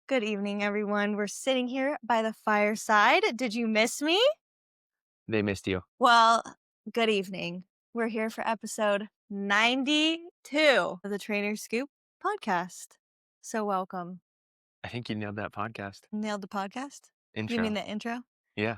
Good evening, everyone. We're sitting here by the fireside. Did you miss me? They missed you. Well, good evening. We're here for episode 92 of the Trainer Scoop podcast. So, welcome. I think you nailed that podcast Nailed the podcast? You mean intro. the intro? Yeah.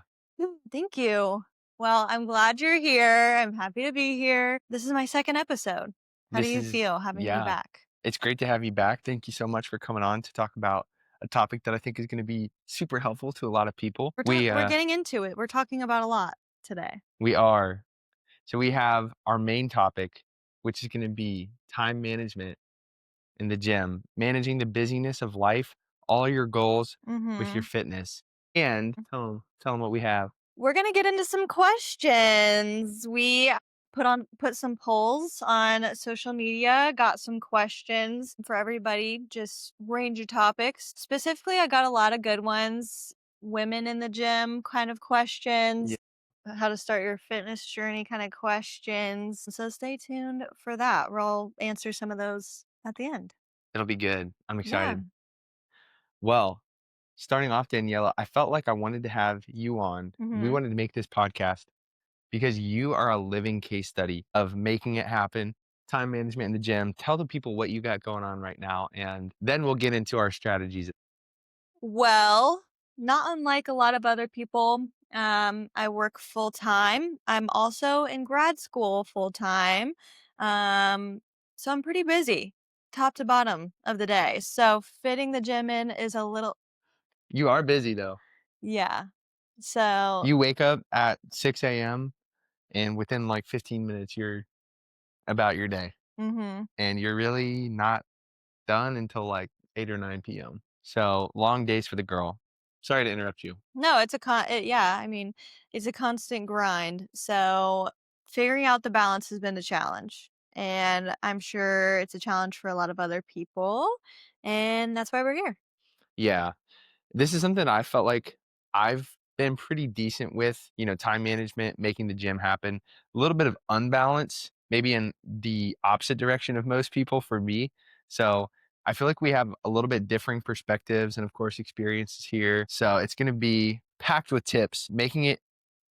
Thank you. Well, I'm glad you're here. I'm happy to be here. This is my second episode. How do This you is feel having me yeah. back? It's great to have you back. Thank you so much for coming on to talk about a topic that I think is gonna be super helpful to a lot of people. We're getting into it. We're talking about a lot today. We are. So we have our main topic, which is gonna be time management in the gym, managing the busyness of life, all your goals with your Mm-hmm. fitness. And tell 'em what we have. We're gonna get into some questions. We put some polls on social media, got some questions for everybody, just range of topics. Specifically, I got a lot of good ones. Women in the gym kind of Yeah, questions, how to start your fitness journey kind of questions. So stay tuned for that. We'll answer some of those at the end. it'll be good. I'm Yeah. excited. Well, starting off, Daniela, I felt like I wanted to have you on. We Mhm. wanted to make this podcast because you are a living case study of making it happen, time management in the gym. Tell the people what you got going on right now, and then we'll get into our strategies. Well, not unlike a lot of other people, I work full time. I'm also in grad school full time. Um, so I'm pretty busy, top to bottom of the day. So fitting the gym in is a little, You are busy though. yeah. So, You wake up at 6 a.m. and within like 15 minutes, you're about your day, hmm and you're really not done until like 8 or 9 p.m. So long days for the girl. Sorry to interrupt you. no, yeah, I mean, it's a constant grind. So figuring out the balance has been the challenge. And I'm sure it's a challenge for a lot of other people. And that's why we're here. Yeah. This is something I felt like I've been pretty decent with, time management, making the gym happen. A little bit of unbalance, maybe in the opposite direction of most people for me. So I feel like we have a little bit differing perspectives and, of course, experiences here. So it's going to be packed with tips, making it,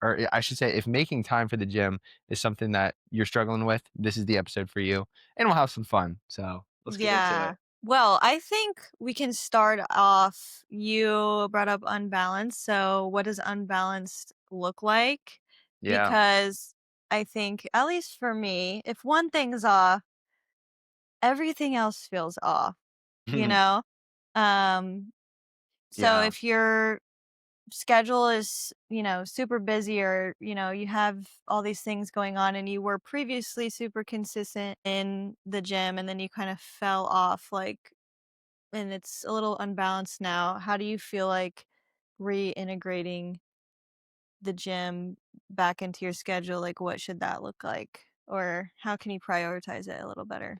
or I should say, if making time for the gym is something that you're struggling with, this is the episode for you. And we'll have some fun. So let's get into Yeah. it. Well, I think we can start off. You brought up unbalanced. So, what does unbalanced look like? Yeah. Because I think, at least for me, if one thing's off, everything else feels off, you know? Um, so Yeah. if your schedule is, super busy or, you have all these things going on and you were previously super consistent in the gym and then you kind of fell off, like, and it's a little unbalanced now. How do you feel like reintegrating the gym back into your schedule? Like, what should that look like? Or how can you prioritize it a little better?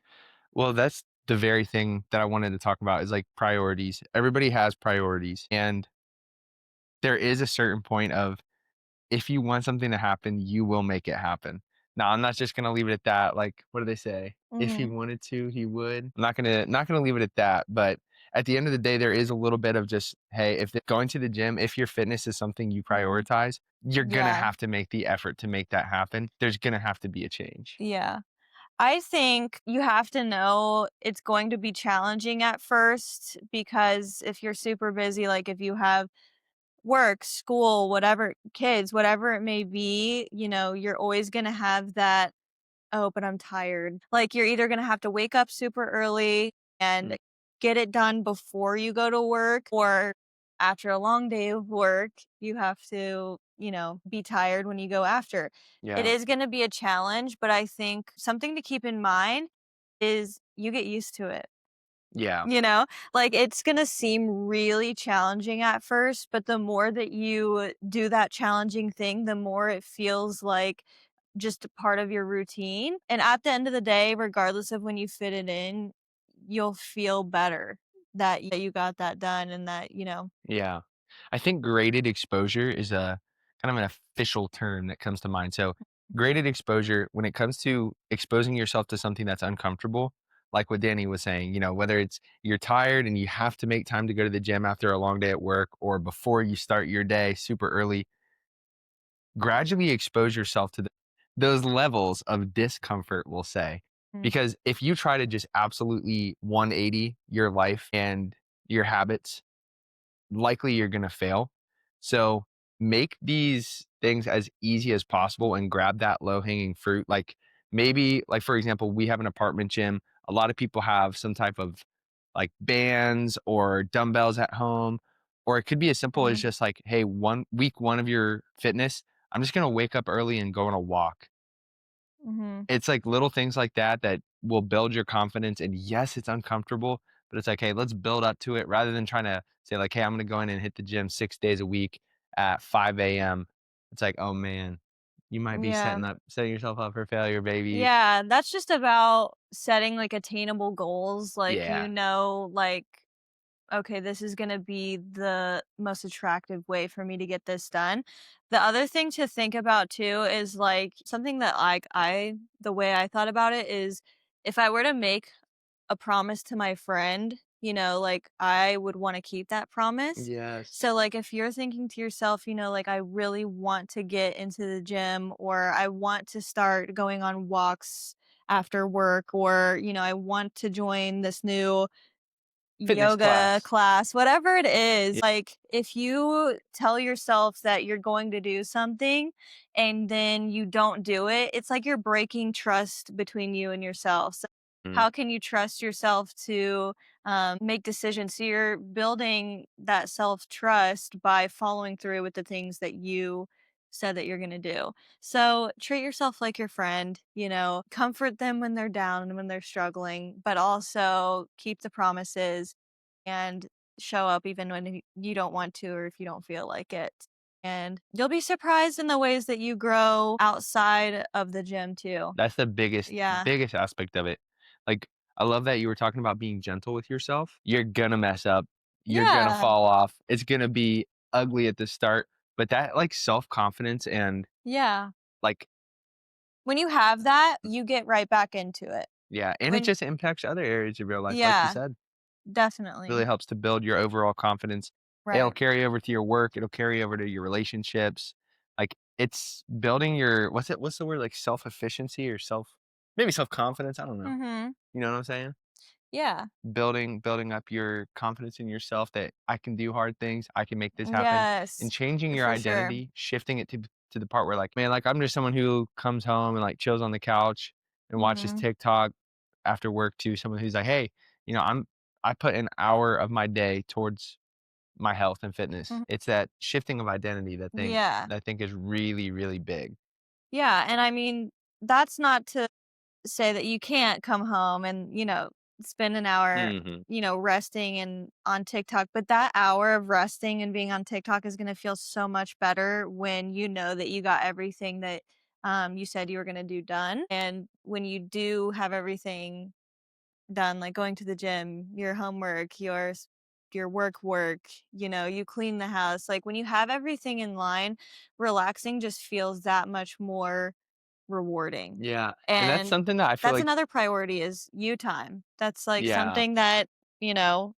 Well, that's the very thing that I wanted to talk about is like priorities. Everybody has priorities. And there is a certain point of if you want something to happen, you will make it happen. Now, I'm not just gonna leave it at that. Like, what do they say? If he Mhm. wanted to, he would. I'm not gonna leave it at that. But at the end of the day, there is a little bit of just, hey, if going to the gym, if your fitness is something you Mhm. prioritize, you're gonna Yeah. have to make the effort to make that happen. There's gonna have to be a change. Yeah. I think you have to know it's going to be challenging at first because if you're super busy, like if you have work, school, whatever, kids, whatever it may be, you're always going to have that, oh, but I'm tired. Like you're either going to have to wake up super early Mm, and get it done before you go to work, or after a long day of work, you have to, be tired when you go after. It yeah. is going to be a challenge, but I think something to keep in mind is you get used to it. Yeah. You know, like it's going to seem really challenging at first, but the more that you do that challenging thing, the more it feels like just a part of your routine. And at the end of the day, regardless of when you fit it in, you'll feel better that you got that done and that, Yeah. I think graded exposure is a kind of an official term that comes to mind. So, graded exposure, when it comes to exposing yourself to something that's uncomfortable, like what Danny was saying, whether it's you're tired and you have to make time to go to the gym after a long day at work or before you start your day super early, gradually expose yourself to those levels of discomfort, we'll say. Mm, Because if you try to just absolutely 180 your life and your habits, likely you're going to fail. So make these things as easy as possible and grab that low hanging fruit. Like maybe, like for example, we have an apartment gym. A lot of people have some type of like bands or dumbbells at home, or it could be as simple as mhm, just like, hey, week 1 of your fitness, I'm just going to wake up early and go on a walk. mhm. It's like little things like that that will build your confidence, and yes, it's uncomfortable, but it's like, "Hey, let's build up to it," rather than trying to say like, "Hey, I'm gonna go in and hit the gym 6 days a week at 5 AM." It's like, "Oh, man, you might be Yeah. setting yourself up for failure, baby." Yeah, that's just about setting, like, attainable goals, like, Yeah. like, "Okay, this is gonna be the most attractive way for me to get this done." The other thing to think about too is, like, something that, like, I the way I thought about it is if I were to make a promise to my friend, like, I would wanna keep that promise. Yes. So, like, if you're thinking to yourself, like, "I really want to get into the gym," or, "I want to start going on walks after work," or, "I want to join this new Fitness yoga class. class," whatever it Yeah. is, like, if you tell yourself that you're going to do something and then you don't do it, it's like you're breaking trust between you and yourself. So Mm. how can you trust yourself to make decisions? So you're building that self trust by following through with the things that you said that you're going to do. So treat yourself like your friend, comfort them when they're down and when they're struggling, but also keep the promises and show up even when you don't want to or if you don't feel like it. And you'll be surprised in the ways that you grow outside of the gym too. That's the biggest Yeah. biggest aspect of it. Like, I love that you were talking about being gentle with yourself. You're gonna mess up. You're gonna Yeah. fall off. It's gonna be ugly at the start, but that, like, self-confidence and, Yeah. like When you have that, you get right back into it. yeah, and it When just impacts other areas of your life, like you Yeah, said. Really definitely. helps to build your overall confidence. It'll Right. carry over to your work, it'll carry over to your relationships. Like, it's building your what's the word? Like, self-efficiency or maybe self-confidence, I don't know. Mhm. You know what I'm saying? Yeah. Building up your confidence in yourself that I can do hard things, I can make this happen, and Yes. changing your For sure. identity, shifting it to the part where like, man, like I'm just someone who comes home and like chills on the couch and watches Mhm. TikTok after work to someone who's like, hey, I put an hour of my day towards my health and fitness. Mhm. It's that shifting of identity Yeah. that I think is really, really big. Yeah, and I mean, that's not to say that you can't come home and, spend an hour, Mhm. resting and on TikTok, but that hour of resting and being on TikTok is gonna feel so much better when you know that you got everything that, you said you were gonna do done, and when you do have everything done, like going to the gym, your homework, your work, you clean the house, like, when you have everything in line, relaxing just feels that much more rewarding. Yeah, and that's And something that I feel that's like another priority is you time. That's, like, yeah, something that,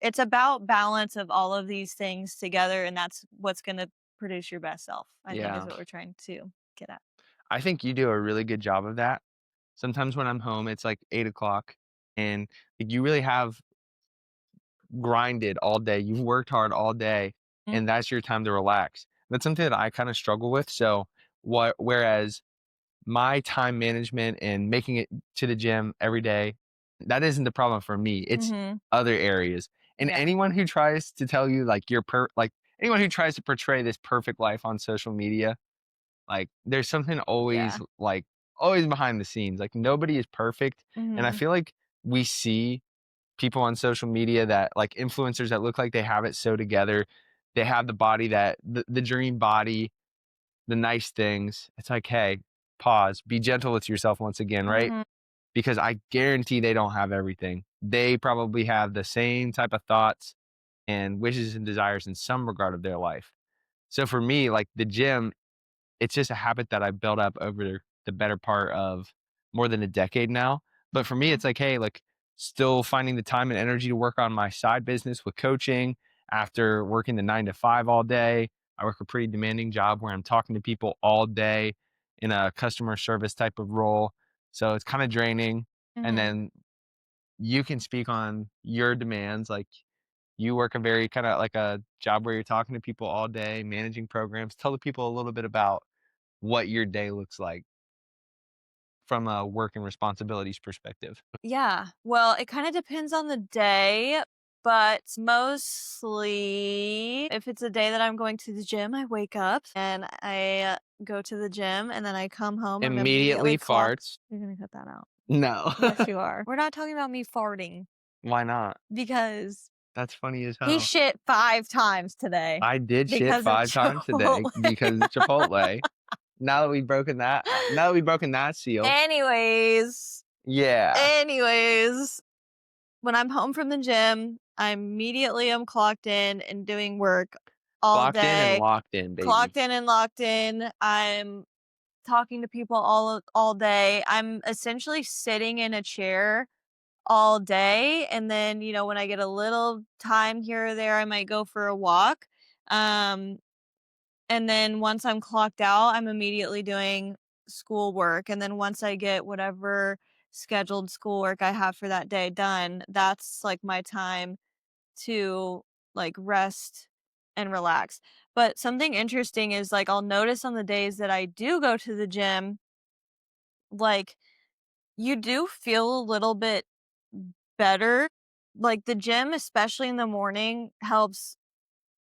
it's about balance of all of these things together, and that's what's gonna produce your best self, I think is yeah. what we're trying to get at. I think you do a really good job of that. Sometimes when I'm home, it's like 8 o'clock, and, like, you really have grinded all day, you've worked hard all day, Mm, and that's your time to relax. That's something that I kinda struggle with, so whereas my time management and making it to the gym every day, that isn't the problem for me, it's mhm. other areas, and Yeah. anyone who tries to tell you, like, anyone who tries to portray this perfect life on social media, like, there's something Yeah. always behind the scenes, like, nobody is perfect, and I Mhm. feel like we see people on social media that like, influencers that look like they have it so together. They have the body that the dream body, the nice things. It's like, "Hey, pause, be gentle with yourself once again," right? Mhm. Because I guarantee they don't have everything. They probably have the same type of thoughts and wishes and desires in some regard of their life. So for me, like, the gym, it's just a habit that I built up over the better part of more than a decade now. But for me, Mhm. it's like, hey, like still finding the time and energy to work on my side business with coaching after working the 9 to 5 all day. I work a pretty demanding job where I'm talking to people all day in a customer service type of role. So it's kind of draining. And Mhm. then you can speak on your demands. Like you work a very kind of like a job where you're talking to people all day, managing programs. Tell the people a little bit about what your day looks like from a work and responsibilities perspective. Yeah. Well, it kinda depends on the day, but mostly if it's a day that I'm going to the gym, I wake up and I go to the gym, and then I come home, I'm immediately Immediately clocked. farts. You're gonna cut that out. No. Yes, you are. We're not talking about me farting Why not? because That's funny as he hell. shit 5 times today I did shit because of 5 times today Chipotle. because of Chipotle. Now that we've broken that seal. Anyways, Yeah. anyways, when I'm home from the gym, I immediately am clocked in and doing work all Clocked in and day. locked in, baby. Clocked in and locked in. I'm talking to people all day. I'm essentially sitting in a chair all day, and then, when I get a little time here or there, I might go for a walk. Um, and then once I'm clocked out, I'm immediately doing schoolwork, and then once I get whatever scheduled schoolwork I have for that day done, that's, like, my time to, like, rest and relax. But something interesting is, like, I'll notice on the days that I do go to the gym, like, you do feel a little bit better. Like, the gym, especially in the morning, helps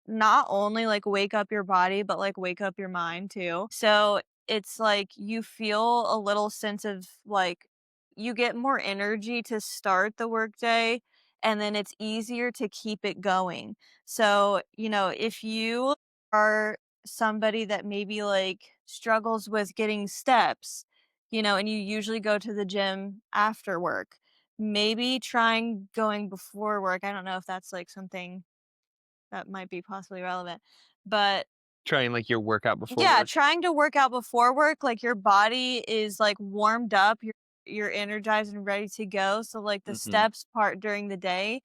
not only, like, wake up your body, but, like, wake up your mind too. So, it's like you feel a little sense of, like, you get more energy to start the workday, and then it's easier to keep it going. So, if you are somebody that maybe, like, struggles with getting steps, and you usually go to the gym after work, maybe trying going before work. I don't know if that's, like, something that might be possibly relevant. But Trying, like, your workout before yeah, work. trying to work out before work, like your body is like warmed up, you're energized and ready to go. So like the Mhm. steps part during the day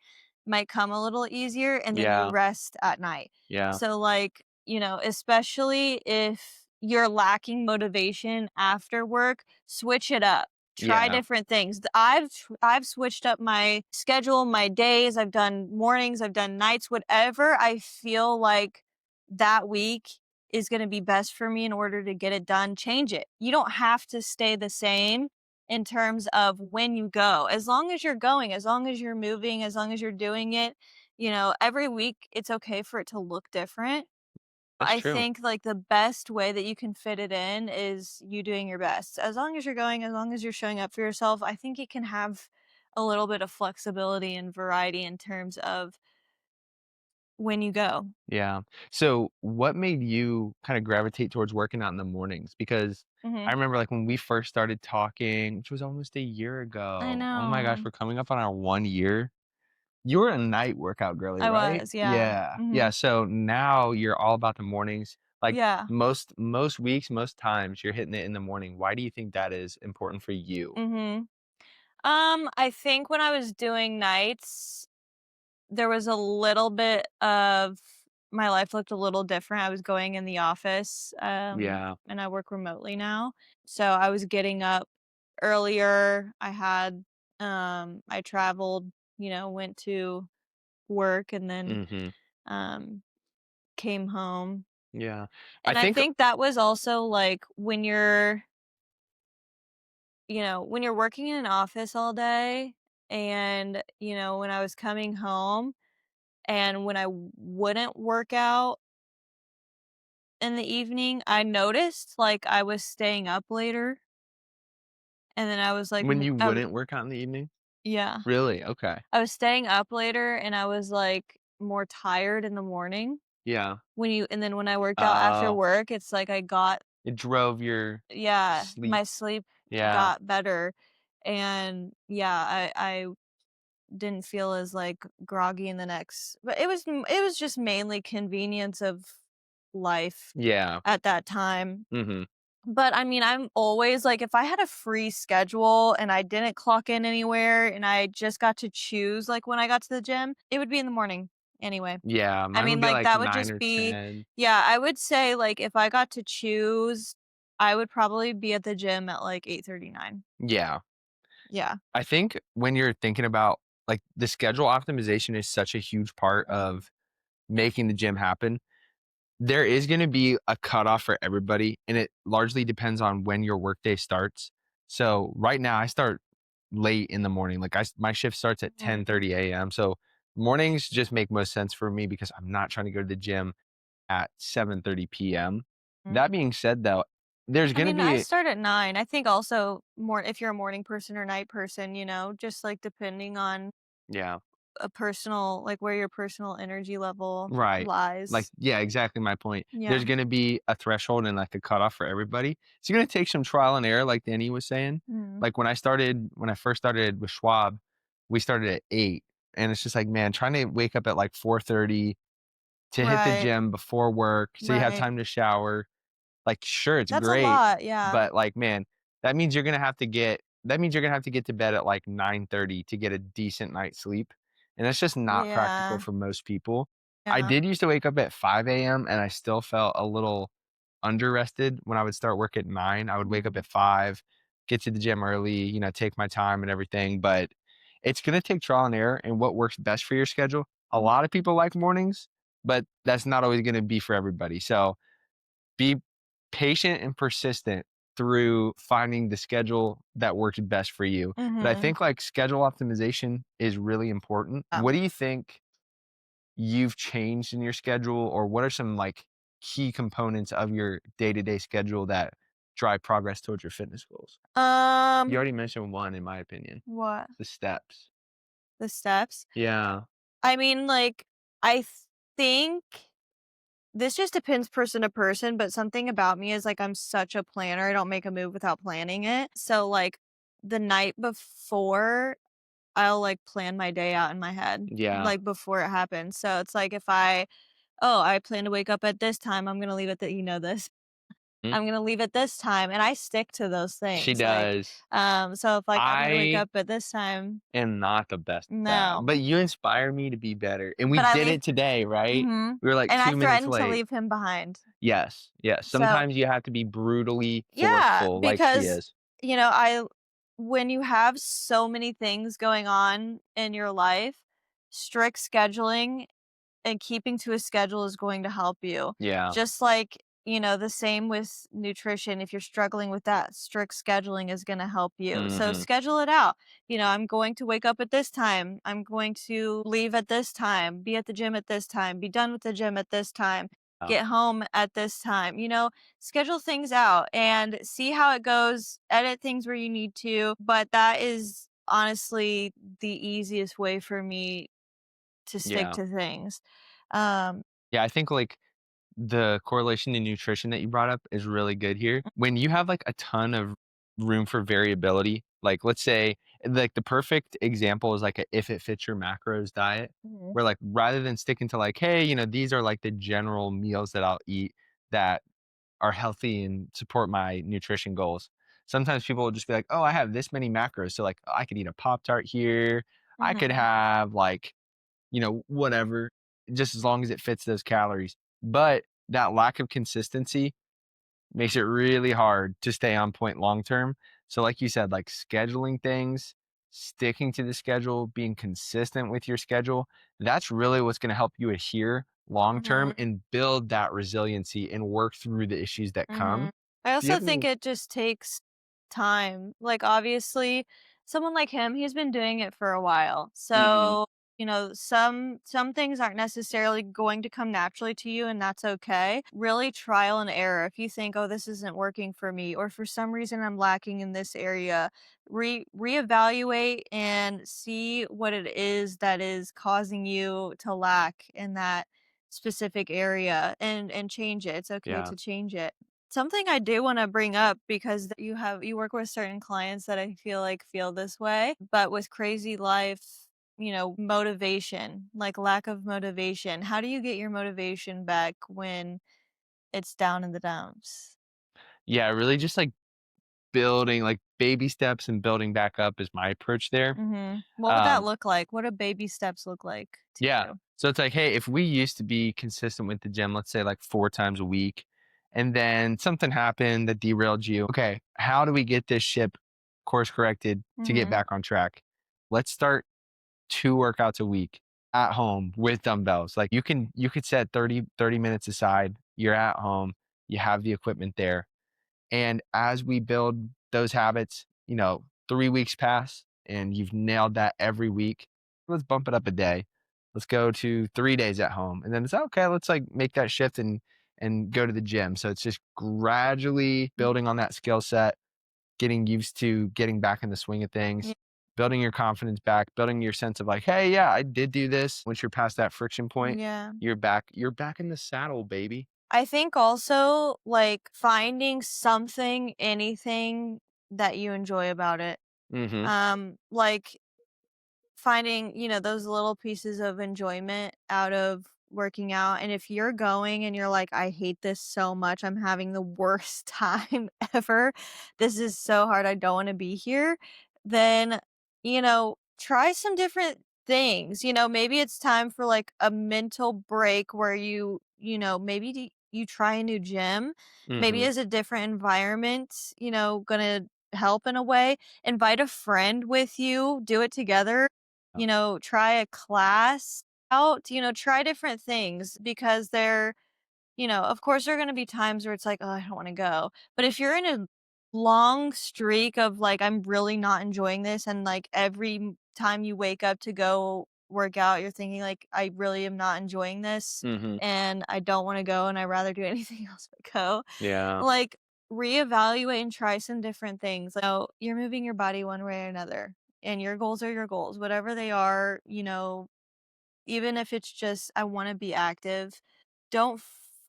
might come a little easier and then you Yeah, rest at night. yeah, So like, especially if you're lacking motivation after work, switch it up. Try yeah. different things. I've switched up my schedule, my days. I've done mornings, I've done nights, whatever I feel like that week is gonna be best for me in order to get it done, change it. You don't have to stay the same in terms of when you go. As long as you're going, as long as you're moving, as long as you're doing it, every week it's okay for it to look different. That's I true. think, like, the best way that you can fit it in is you doing your best. As long as you're going, as long as you're showing up for yourself, I think it can have a little bit of flexibility and variety in terms of when you go. Yeah. So, what made you kinda gravitate towards working out in the mornings? Because I Mhm. remember, like, when we first started talking, which was almost a year I ago. Oh my gosh, know. we're coming up on our 1 year. You were a night workout girly, I right? was, yeah. Yeah. Yeah, Mhm. so now you're all about the mornings. Like, Yeah. most weeks, most times, you're hitting it in the morning. Why do you think that is important for you? Mhm. I think when I was doing nights, there was a little bit of my life looked a little different. I was going in the office, Yeah. and I work remotely now. So I was getting up earlier. I traveled, went to work and then Mhm. um came home. Yeah. I And I think think that was also like when you're working in an office all day and, when I was coming home and when I wouldn't work out in the evening, I noticed like I was staying up later and then I was like, when you wouldn't work out in the evening? yeah, Really? Okay. I was staying up later and I was like more tired in the morning Yeah. and then when I worked out after Oh, work, it's like I got, it drove your yeah, sleep. my sleep Yeah. got better. And yeah, I didn't feel as, like, groggy in the next but it was just mainly convenience of life Yeah. at that time. Mhm. But I mean, I'm always like, if I had a free schedule and I didn't clock in anywhere and I just got to choose like when I got to the gym, it would be in the morning anyway. Yeah, I mine would mean, be like like that would 9 just or be, 10. yeah, I would say like if I got to choose, I would probably be at the gym at like 8:39. Yeah. Yeah. I think when you're thinking about like the schedule optimization is such a huge part of making the gym happen. There is gonna be a cutoff for everybody, and it largely depends on when your workday starts. So, right now, I start late in the morning, like, my shift starts at Mhm. 10:30 AM, so mornings just make most sense for me because I'm not trying to go to the gym at 7:30 PM. That being said, though, there's I gonna mean, I be start at 9. I think also more if you're a morning person or night person, just like depending on Yeah. a personal like where your personal energy level Right. Like, lies. yeah, exactly my point. Yeah. There's gonna be a threshold and, like, a cutoff for everybody. It's gonna take some trial and error, like Danny was saying. Mhm. Like, when I first started with Schwab, we started at 8, and it's just like, man, trying to wake up at, like, 4:30 to hit the Right. gym before work, so you have Right. time to shower. Like, sure, it's That's a great, lot, yeah. but, like, man, that means you're gonna have to get to bed at, like, 9:30 to get a decent night's sleep, and that's just not practical Yeah. for most people. I Yeah. did used to wake up at 5 AM, and I still felt a little under-rested when I would start work at 9. I would wake up Mhm. at 5, get to the gym early, take my time and everything, but it's gonna take trial and error and what works best for your schedule. A Mhm. lot of people like mornings, but that's not always gonna be for everybody, so be patient and persistent through finding the schedule that works best for you. But I Mhm. think like schedule optimization is really important. Yeah. What do you think you've changed in your schedule, or what are some like key components of your day-to-day schedule that drive progress towards your fitness goals? You Um, already mentioned one in my opinion, what? the steps. The steps? Yeah. I mean, like, I think this just depends person to person, but something about me is like I'm such a planner. I don't make a move without planning it. So like the night before, I'll like plan my day out in my head Yeah. like before it happens. So it's like if I plan to wake up at this time, I'm gonna leave it that you know this. Mm, I'm gonna leave it this time, and I stick to those she things. Like, does. so if like I'm gonna wake I up at this time, am not the best at that, no, but you inspire me to be better, and we but I did leave. it today, right? Mhm. We were, like, And I 2 minutes threatened to late. leave him behind. Yes, yes, So sometimes you have to be brutally yeah, forceful like she because, is. I when you have so many things going on in your life, strict scheduling and keeping to a schedule is going to help you. Yeah, Just like, the same with nutrition. If you're struggling with that, strict scheduling is going to help you. So mhm, schedule it out. I'm going to wake up at this time. I'm going to leave at this time, be at the gym at this time, be done with the gym at this time, yeah, get home at this time. Schedule things out and see how it goes. Edit things where you need to. But that is honestly the easiest way for me to stick yeah. to things. Um, Yeah, I think, like, the correlation to nutrition that you brought up is really good here. When you have, like, a ton of room for variability, like, let's say, like, the perfect example is, like, a if it fits your macros diet, Mhm, where, like, rather than sticking to, like, "Hey, these are, like, the general meals that I'll eat that are healthy and support my nutrition goals." Sometimes people will just be like, "Oh, I have this many macros, so, like, I could eat a Pop-Tart here. I could mhm, have, like, whatever, just as long as it fits those calories." But that lack of consistency makes it really hard to stay on point long term. So, like you said, like scheduling things, sticking to the schedule, being consistent with your schedule, that's really what's going to help you adhere long term mhm, and build that resiliency and work through the issues that come. mhm. I Do you also have think any? it just takes time. Like, obviously, someone like him, he's been doing it for a while. Mhm. So, some things aren't necessarily going to come naturally to you, and that's okay. Really trial and error. If you think, "Oh, this isn't working for me," or for some reason I'm lacking in this area, reevaluate and see what it is that is causing you to lack in that specific area and change it. It's okay Yeah. to change it. Something I do wanna bring up because you work with certain clients that I feel like feel this way, but with crazy life, motivation, like lack of motivation. How do you get your motivation back when it's down in the dumps? Yeah, really just, like, building, like, baby steps and building back up is my approach there. Mhm. What would that Um, look like? What do baby steps look like to yeah. you? So it's like, hey, if we used to be consistent with the gym, let's say, like, 4 times a week, and then something happened that derailed you, okay, how do we get this ship course corrected to get Mhm. back on track? Let's start 2 workouts a week at home with dumbbells. Like, you could set 30 minutes aside. You're at home, you have the equipment there. And as we build those habits, 3 weeks pass and you've nailed that every week. Let's bump it up a day. Let's go to 3 days at home. And then it's okay, let's like make that shift and go to the gym. So it's just gradually building on that skill set, getting used to getting back in the swing of Ye things, building your confidence back, building your sense of like, hey, yeah, I did do this. Once you're past that friction point, yeah. you're back in the saddle, baby. I think also, like, finding something, anything that you enjoy about it. Hmm. Like finding, those little pieces of enjoyment out of working out. And if you're going and you're like, I hate this so much, I'm having the worst time ever. This is so hard. I don't want to be here. Then, try some different things. Maybe it's time for like a mental break where maybe you try a new gym. Maybe Hmm. it's a different environment, gonna help in a way. Invite a friend with you, do it together, try a class out, try different things because of course, there are going to be times where it's like, oh, I don't want to go. But if you're in a long streak of like, I'm really not enjoying this, and like time you wake up to go work out, you're thinking, like, I really am not enjoying this Hmm. and I don't want to go and I'd rather do anything else but go. Yeah. Like, reevaluate and try some different things. Like, you're moving your body one way or another, and your goals are your goals, whatever they are, even if it's just, I want to be active. Don't,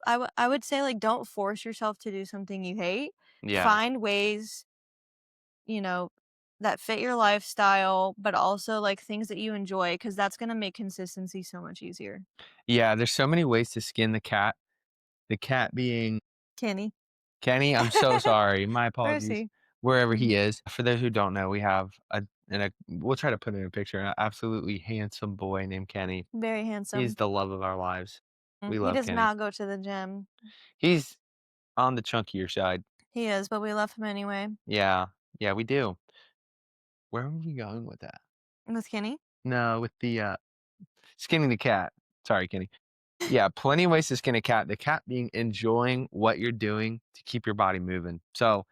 I would say, like, don't force yourself to do something you hate. Yeah. Find ways, you know, that fit your lifestyle, but also like things that you enjoy, because that's going to make consistency so much easier. Yeah, there's so many ways to skin the cat. The cat being Kenny. Kenny, I'm so sorry. My apologies. Mercy. Wherever he Mhm. is. For those who don't know, we have we'll try to put in a picture, an absolutely handsome boy named Kenny. Very He's handsome. the love of our lives. We He love does Kenny. not go to the gym. He's on the chunkier side. He is, but we love him anyway. Yeah. Yeah, we do. Where were we going with that? With Kenny? No, with the, skinning the cat. Sorry, Kenny. Yeah, plenty of ways to skin a cat. The cat being enjoying what you're doing to keep your body moving. So,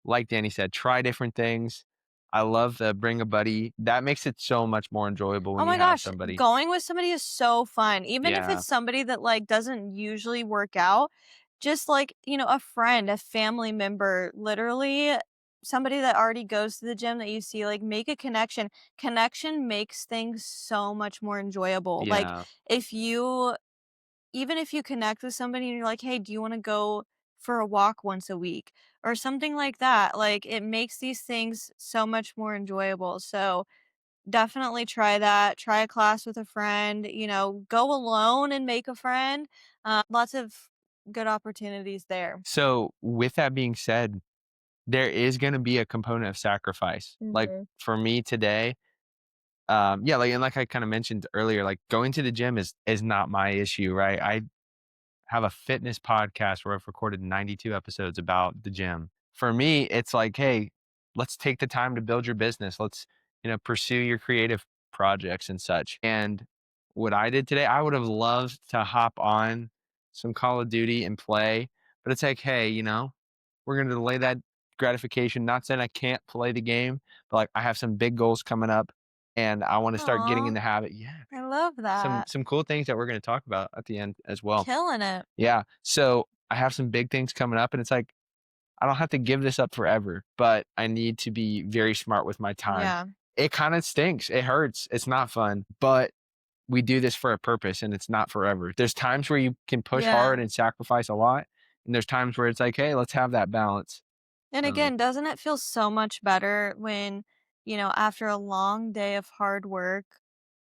like Danny said, try different things. I love the bring a buddy. That makes it so much more enjoyable Oh when you my have gosh, somebody. going with somebody is so fun. Even if Yeah. it's somebody that like doesn't usually work out, just like, a friend, a family member, literally somebody that already goes to the gym that you see, like, make a connection. Connection makes things so much more enjoyable. Like, Yeah. if you even if you connect with somebody and you're like, "Hey, do you want to go for a walk once a week?" or something like that, like, it makes these things so much more enjoyable. So, definitely try that. Try a class with a friend, go alone and make a friend. Lots of good opportunities there. So, with that being said, there is gonna be a component of sacrifice. Like, Mhm. for me today, yeah, like and like I kinda mentioned earlier, like, going to the gym is not my issue, right? I have a fitness podcast where I've recorded 92 episodes about the gym. For me, it's like, hey, let's take the time to build your business. Let's, pursue your creative projects and such. And what I did today, I would have loved to hop on some Call of Duty and play, but it's like, hey, we're going to delay that gratification. Not saying I can't play the game, but like I have some big goals coming up and I want to start getting in Aw, the habit. Yeah, I love some that. some cool things that we're going to talk about at the end as well. Killing it. Yeah. So I have some big things coming up, and it's like, I don't have to give this up forever, but I need to be very smart with my time. Yeah. It kind of stinks. It hurts. It's not fun, but we do this for a purpose and it's not forever. There's times where you can push hard Yeah. and sacrifice a lot. And there's times where it's like, hey, let's have that balance. And Um, again, doesn't it feel so much better when, after a long day of hard work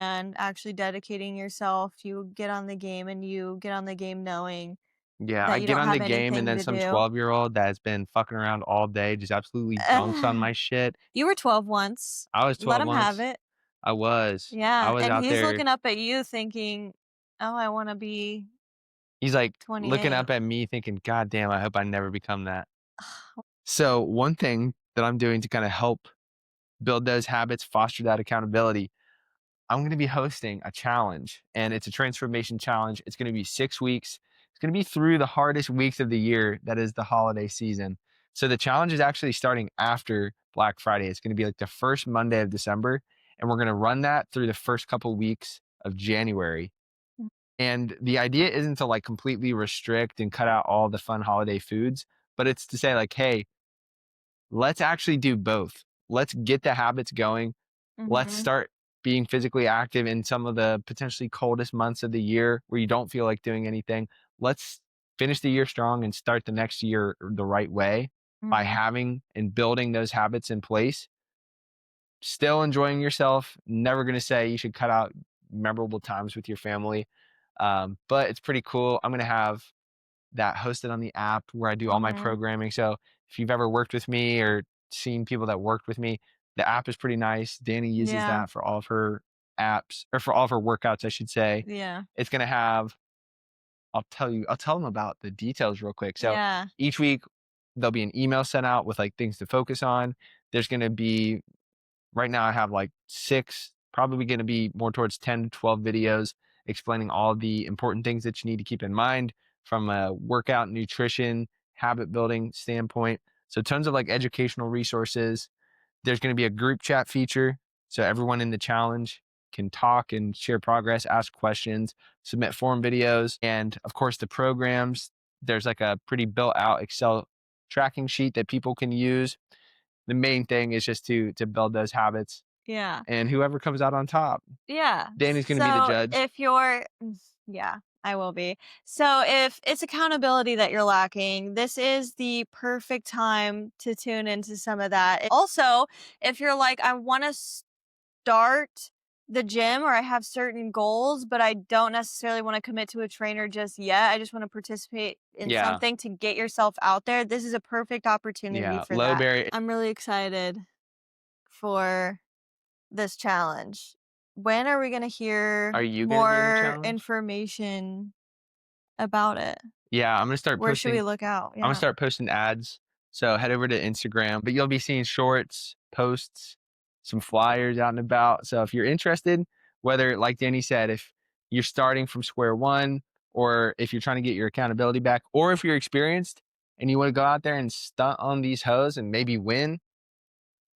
and actually dedicating yourself, you get on the game and you get on the game knowing Yeah, I that you get don't on the have game and anything then to some do. 12-year-old that has been fucking around all day just absolutely dunks on my shit. You were 12 once. I was Let 12 him have once. it. I was. I Yeah, was and out he's there. looking up at you thinking, "Oh, I wanna be He's, like, looking 28." up at me thinking, "God damn, I hope I never become that." So, one thing that I'm doing to kinda help build those habits, foster that accountability, I'm going to be hosting a challenge, and it's a transformation challenge. It's going to be 6 weeks. It's going to be through the hardest weeks of the year, that is the holiday season. So the challenge is actually starting after Black Friday. It's going to be like the first Monday of December, and we're going to run that through the first couple weeks of January. Mm, And the idea isn't to like completely restrict and cut out all the fun holiday foods, but it's to say like, hey, let's actually do both. Let's get the habits going. Let's mhm, start being physically active in some of the potentially coldest months of the year where you don't feel like doing anything. Let's finish the year strong and start the next year the right way by mhm, having and building those habits in place. Still enjoying yourself. Never going to say you should cut out memorable times with your family. But it's pretty cool. I'm going to have that hosted on the app where I do all my mhm. programming. So if you've ever worked with me or seen people that worked with me, the app is pretty nice. Dani uses Yeah, that for all of her apps or for all of her workouts, I should say. yeah, It's going to have, I'll tell them about the details real quick. So yeah, each week there'll be an email sent out with like things to focus on. There's going to be right now I have like 6, probably going to be more towards 10 to 12 videos explaining all the important things that you need to keep in mind from a workout, nutrition, habit building standpoint. So tons of like educational resources. There's going to be a group chat feature. So everyone in the challenge can talk and share progress, ask questions, submit form videos. And of course, the programs, there's like a pretty built out Excel tracking sheet that people can use. The main thing is just to build those habits, yeah, and whoever comes out on top, yeah. Danny's gonna be the So judge. if you're yeah, I will be. So if it's accountability that you're lacking, this is the perfect time to tune into some of that. Also, if you're like, I wanna start the gym or I have certain goals, but I don't necessarily want to commit to a trainer just yet. I just want to participate in Yeah, something to get yourself out there. This is a perfect opportunity yeah, for low that. berry. I'm really excited for this challenge. When are we going to Are hear you gonna be in the more challenge? information about it? Yeah, Where should we look out? I'm gonna Yeah. start posting ads, so head over to Instagram, but you'll be seeing shorts, posts, some flyers out and about, so if you're interested, whether like Danny said, if you're starting from square one, or if you're trying to get your accountability back, or if you're experienced and you wanna go out there and stunt on these hoes and maybe win,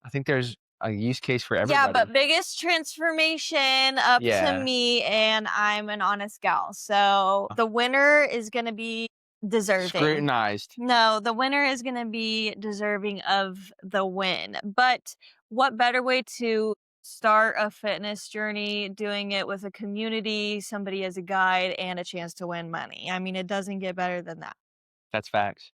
I think there's a use case for Yeah, but everybody. biggest transformation up to Yeah. me, and I'm an honest gal. So the winner is going to be deserving. Scrutinized. No, the winner is going to be deserving of the win. But what better way to start a fitness journey doing it with a community, somebody as a guide, and a chance to win money? I mean, it doesn't get better than that. That's facts.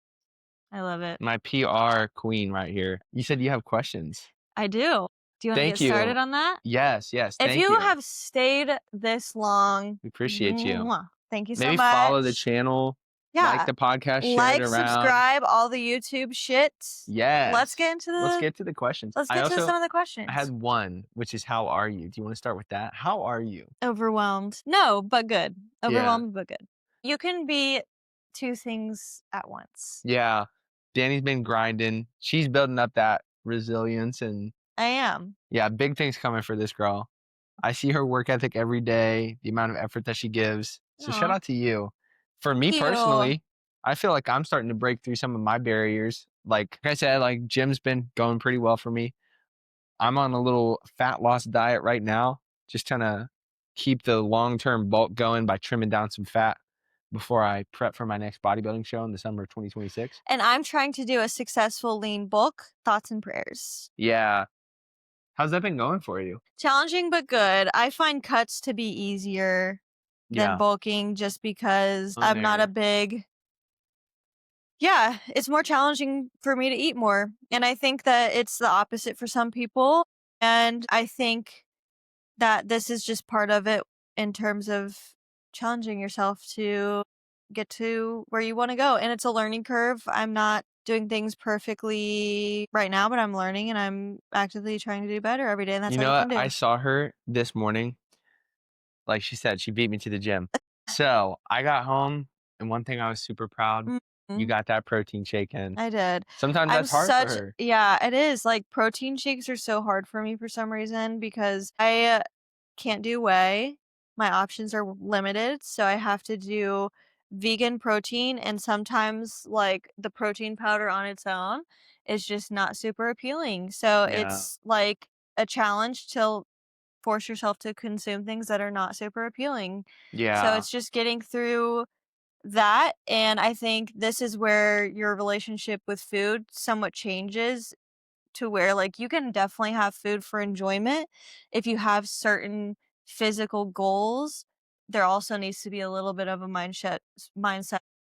I love it. My PR queen right here. You said you have questions. I do. Do you want to get Thank started you. on that? Yes, yes, If thank you you. have stayed this long, We appreciate you. mwah, thank you so Maybe follow the much. channel, like Yeah. the podcast, share it Like, around. subscribe, all the YouTube shit. Let's Yes. get into Let's the get to the questions. let's get to some of the I had questions. one, which is how are you? Do you want to start with that? How are you? Overwhelmed. No, but good. Yeah. Overwhelmed, but good. You can be 2 things at once. Yeah. Danny's been grinding. She's building up that resilience and I am. yeah, big things coming for this girl. I see her work ethic every day, the amount of effort that she gives. So shout Aw. out to you. For me Thank you. personally, I feel like I'm starting to break through some of my barriers. Like I said, like gym's been going pretty well for me. I'm on a little fat loss diet right now, just trying to keep the long-term bulk going by trimming down some fat before I prep for my next bodybuilding show in the summer of 2026. And I'm trying to do a successful lean bulk, thoughts and prayers. Yeah. How's that been going for you? Challenging but good. I find cuts to be easier than Yeah. bulking just because On I'm not a there. big yeah, it's more challenging for me to eat more. And I think that it's the opposite for some people. And I think that this is just part of it in terms of challenging yourself to get to where you wanna go, and it's a learning curve. I'm not doing things perfectly right now, but I'm learning, and I'm actively trying to do better every day, and that's You all know you what? can I do. saw her this morning. Like she said, she beat me to the gym. So, I got home, and one thing I was super proud, you Mhm. got that protein shake in. I did. Sometimes I'm that's hard for such her. Yeah, it is, like, protein shakes are so hard for me for some reason because I can't do whey. My options are limited, so I have to do vegan protein, and sometimes, like, the protein powder on its own is just not super appealing. So Yeah. it's like a challenge to force yourself to consume things that are not super appealing. So Yeah. it's just getting through that, and I think this is where your relationship with food somewhat changes to where, like, you can definitely have food for enjoyment if you have certain physical goals. There also needs to be a little bit of a mindset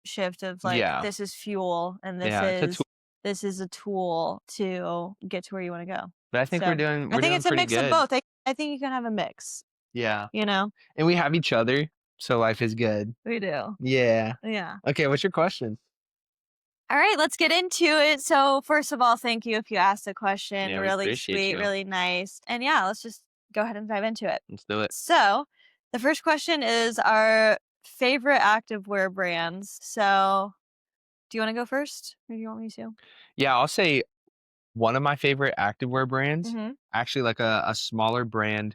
shift of, like, Yeah. this is fuel and this Yeah, it's a tool, is this is a tool to get to where you wanna go. but I think we're So, doing I we're think doing it's a pretty mix of good. both. I think you can have a mix, Yeah. you know? And we have each other, so life is good. We do. Yeah. Yeah. Okay, what's your question? All right, let's get into it. So, first of all, thank you if you asked a question. Yeah, we Really appreciate sweet, you. really nice. And yeah, let's just go ahead and dive into it. Let's do it. So, the first question is our favorite activewear brands. So, do you want to go first or do you want me to? Yeah, I'll say one of my favorite activewear brands, Mhm. actually like a smaller brand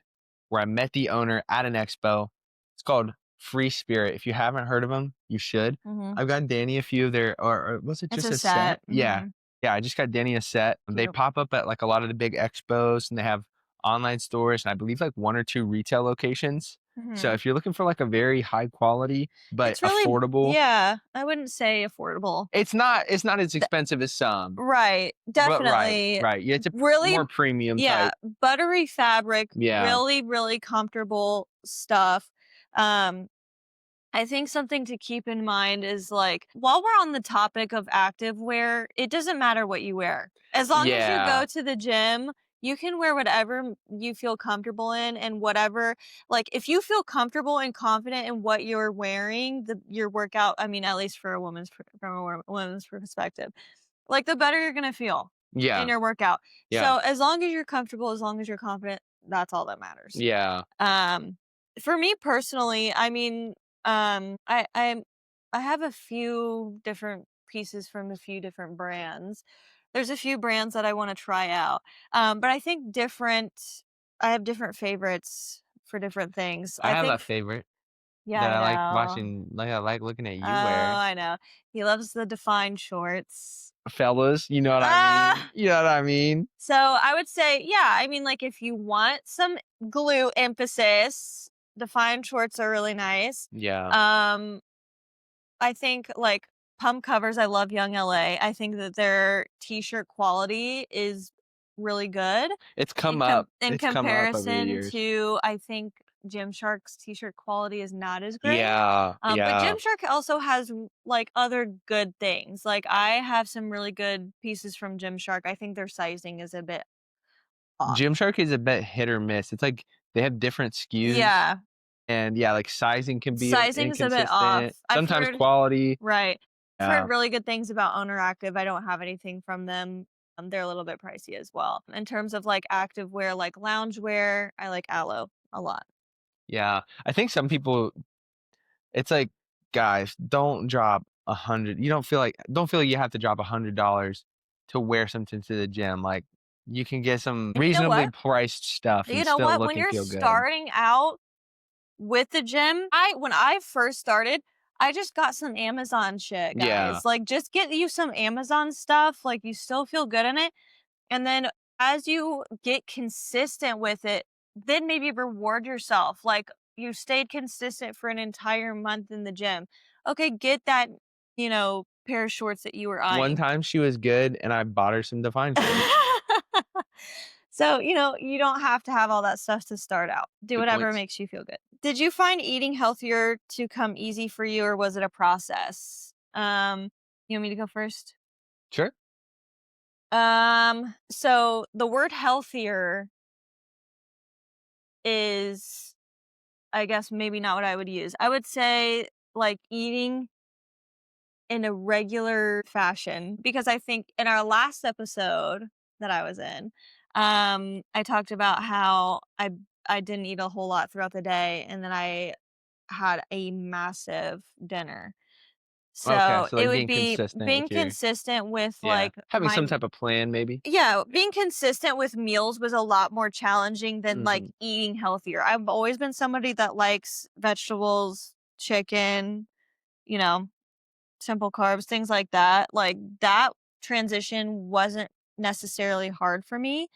where I met the owner at an expo. It's called Free Spirit. If you haven't heard of them, you should. Mhm. I've gotten Danny a few of their, or was it It's just a a set? set. Yeah. Mhm. Yeah, I just got Danny a set. They Cute. pop up at like a lot of the big expos and they have online stores and I believe like one or two retail locations. So Mhm. if you're looking for like a very high quality but It's really affordable, yeah, I wouldn't say affordable. it's not as Th- expensive as some. right. But right, Definitely right. Yeah, it's a really more premium yeah, type. buttery fabric, Yeah. really really comfortable stuff. Um I think something to keep in mind is like while we're on the topic of activewear, it doesn't matter what you wear. As long as you Yeah. go to the gym, you can wear whatever you feel comfortable in and whatever like if you feel comfortable and confident in what you're wearing, your workout, I mean at least for a from a woman's perspective, like the better you're going to feel in Yeah. your workout. Yeah. So as long as you're comfortable, as long as you're confident, that's all that matters. Yeah. Um, for me personally, I mean, I have a few different pieces from a few different brands. There's a few brands that I want to try out. But I think I have different favorites for different things. I I have a think favorite yeah, that I I like know. watching, like, I like looking at Oh, you wear. I know. He loves the defined shorts. Fellas, you know what I mean? Ah, You know what I mean? so I would say, yeah, I mean, like if you want some glue emphasis, defined shorts are really nice. Yeah. Um, I think like pump covers, I love Young LA. I think that their t-shirt quality is really good It's come up. in It's come up over the comparison years. to I think Gymshark's t-shirt quality is not as great. Yeah. But Yeah. Gymshark also has like other good things. Like I have some really good pieces from Gymshark. I think their sizing is a bit off. Gymshark is a bit hit or miss. It's like they have different SKUs Yeah, and yeah, like sizing can be sizing's a bit off. inconsistent. Sometimes quality. Right. I've heard Yeah. really good things about Owner Active. I don't have anything from them. They're a little bit pricey as well. In terms of like activewear, like loungewear, I like Aloe a lot. Yeah. I think some people, it's like, guys, don't drop 100. You don't feel like you have to drop $100 to wear something to the gym. Like you can get some And you know reasonably what? priced stuff You and know still what? look When and you're feel good. starting out with the gym, I when I first started, I just got some Amazon shit, Yeah. guys. Like just get you some Amazon stuff. Like you still feel good in it. And then as you get consistent with it, then maybe reward yourself. Like you stayed consistent for an entire month in the gym. Okay, get that, pair of shorts that you were One eyeing. time she was good and I bought her some Define shorts. So, you don't have to have all that stuff to start out. Do Good whatever points. makes you feel good. Did you find eating healthier to come easy for you or was it a process? You want me to go first? Sure. So the word healthier is I guess maybe not what I would use. I would say like eating. in a regular fashion because I think in our last episode that I was in, I talked about how I didn't eat a whole lot throughout the day and then I had a massive dinner. Okay, So so, it like, would being be consistent being with your consistent with yeah, like having my some type of plan maybe? yeah, being consistent with meals was a lot more challenging than like Mhm. eating healthier. I've always been somebody that likes vegetables, chicken, you know, simple carbs, things like that. Like that transition wasn't necessarily hard for me.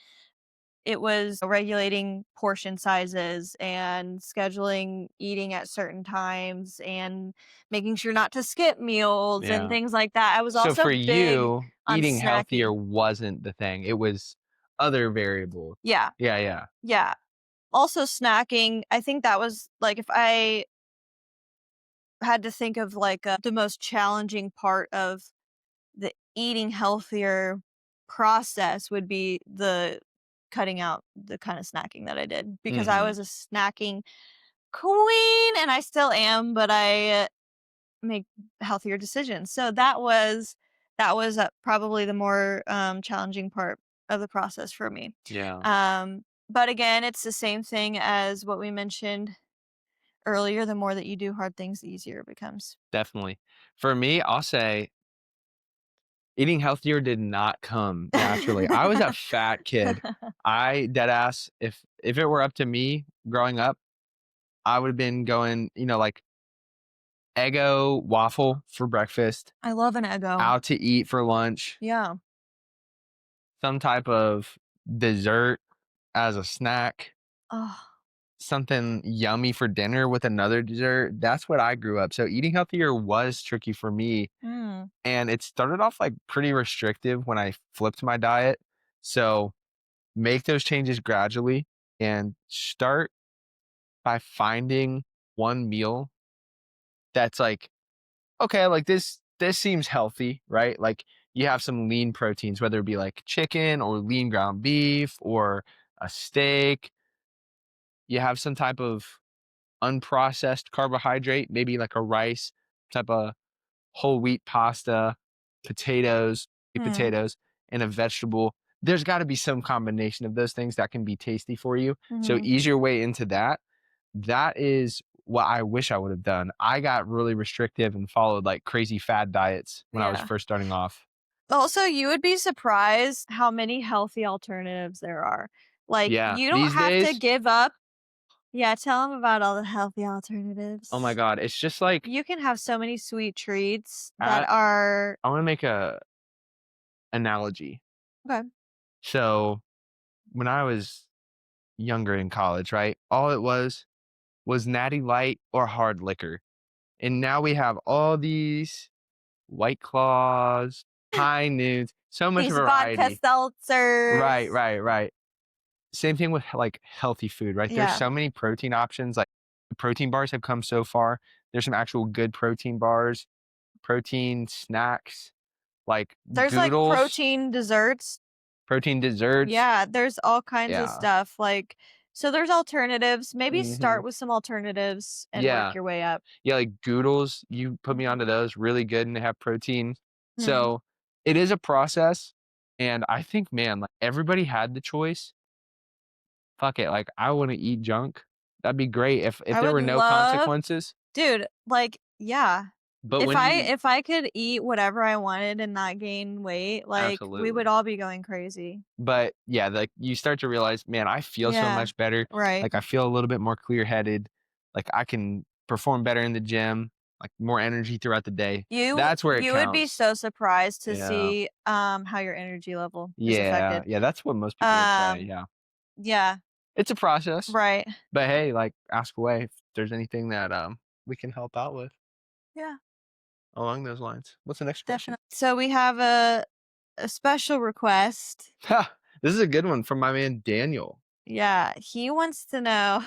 It was regulating portion sizes and scheduling eating at certain times and making sure not to skip meals and Yeah. things like that. I was So also for big you, on eating healthier snacking. wasn't the thing, it was other variables. Yeah, Yeah, yeah. yeah. Also snacking, I think that was like if I had to think of like the most challenging part of the eating healthier process would be the cutting out the kind of snacking that I did because I Mhm. was a snacking queen and I still am, but I make healthier decisions. So that was probably the more challenging part of the process for me. Yeah, But again, it's the same thing as what we mentioned earlier. The more that you do hard things, the easier it becomes. definitely. For me, I'll say eating healthier did not come naturally. I was a fat kid. I dead ass, if it were up to me growing up, I would've been going, like, Eggo waffle for breakfast, I love an Eggo. out to eat for lunch, Yeah. some type of dessert as a snack, Oh. something yummy for dinner with another dessert. That's what I grew up. So eating healthier was tricky for me, Mm. and it started off, like, pretty restrictive when I flipped my diet. So make those changes gradually and start by finding one meal that's like, okay, like this seems healthy, right? Like you have some lean proteins, whether it be like chicken or lean ground beef or a steak. You have some type of unprocessed carbohydrate, maybe like a rice type of whole wheat pasta, potatoes, sweet Mm. potatoes, and a vegetable. There's got to be some combination of those things that can be tasty for you. So Mhm. ease your way into that. That is what I wish I would have done. I got really restrictive and followed like crazy fad diets when I was Yeah. first starting off. Also, you would be surprised how many healthy alternatives there are. Like, Yeah. you don't These have to days, give up. Yeah, tell them about all the healthy oh my alternatives. God, it's just like You can have so many sweet treats that at, are I want to make a analogy. okay. So when I was younger in college, right? All it was Natty Light or hard liquor. And now we have all these White Claws, High Noons, so much These vodka variety. Right, seltzers. right, right. Same thing with like healthy food, right? There's Yeah. so many protein options. Like the protein bars have come so far. There's some actual good protein bars, protein snacks, like There's like Goodles, protein desserts. protein desserts. Yeah, there's all kinds of Yeah. stuff. Like, so there's alternatives. Maybe Hmm. start with some alternatives and work Yeah. your way up. Yeah, like Goodles, you put me Mhm. onto those, really good and they have protein. Mhm. So it is a process. And I think, man, like everybody had the choice. Fuck it. Like I want to eat junk. That'd be great if I there would were no love consequences. dude, like, yeah. But If when I you if I could eat whatever I wanted and not gain weight, like, we would absolutely. all be going crazy. But yeah, like you start to realize, man, I feel so Yeah. much better. Right. Like I feel a little bit more clear headed. Like I can perform better in the gym, like more energy throughout the day. You That's where it you would be counts. so surprised to Yeah. see, how your energy level is Yeah. affected. Yeah. That's what most people would say. Um, Yeah. yeah, It's a process. right. But hey, like ask away if there's anything that we can help out with Yeah, along those lines. What's the next question? definitely. So we have a special request. Ha! This is a good one from my man Daniel. Yeah, he wants to know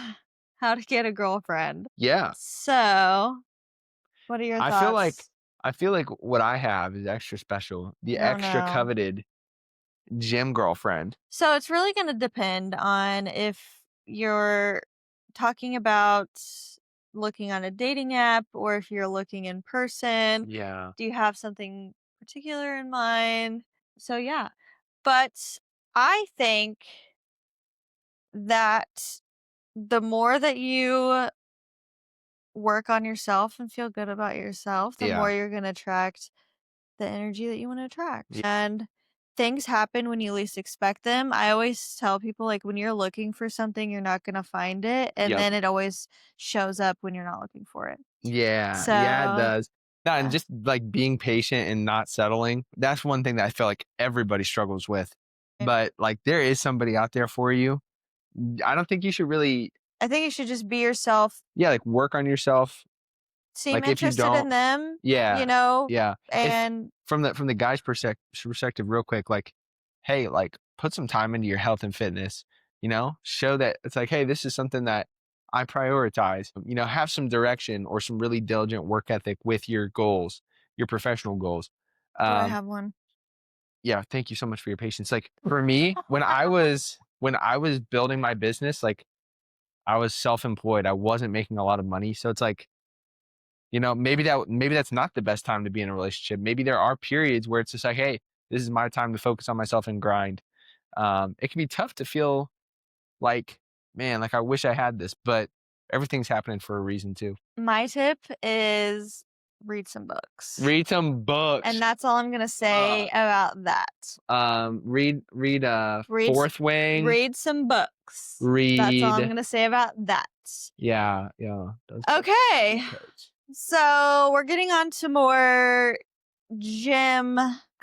how to get a girlfriend. Yeah. So, what are your I feel like thoughts? I feel like what I have is extra special. The Oh, extra no. coveted gym girlfriend. So it's really gonna depend on if you're talking about looking on a dating app or if you're looking in person. Yeah. Do you have something particular in mind? So, yeah. But I think that the more that you work on yourself and feel good about yourself, the more Yeah. you're going to attract the energy that you want to attract. Ye And things happen when you least expect them. I always tell people, like, when you're looking for something, you're not going to find it. And Yep. then it always shows up when you're not looking for it. Yeah, yeah, it So, does. No, and yeah. just, like, being patient and not settling, that's one thing that I feel like everybody struggles with. But, like, there is somebody out there for you. I don't think you should really I think you should just be yourself, yeah, like, work on yourself. seem Like, if you interested don't in them, yeah, yeah. If and from the guy's perspective real quick, like, hey, like, put some time into your health and fitness, you know? Show that it's like, "Hey, this is something that I prioritize." You know, have some direction or some really diligent work ethic with your goals, your professional goals. do I Um, have one? yeah, thank you so much for your patience. Like, for me, when I was building my business, like, I was self-employed, I wasn't making a lot of money, so it's like, you know, maybe that's not the best time to be in a relationship. Maybe there are periods where it's just like, "Hey, this is my time to focus on myself and grind." It can be tough to feel like, "Man, like, I wish I had this," but everything's happening for a reason too. My tip is read some books. Read some And books. that's all I'm gonna say Uh, about that. read, Read s Fourth Wing, read some books. That's all I'm read gonna say about that. yeah, yeah, those books are Okay, good codes. so we're getting on to more gym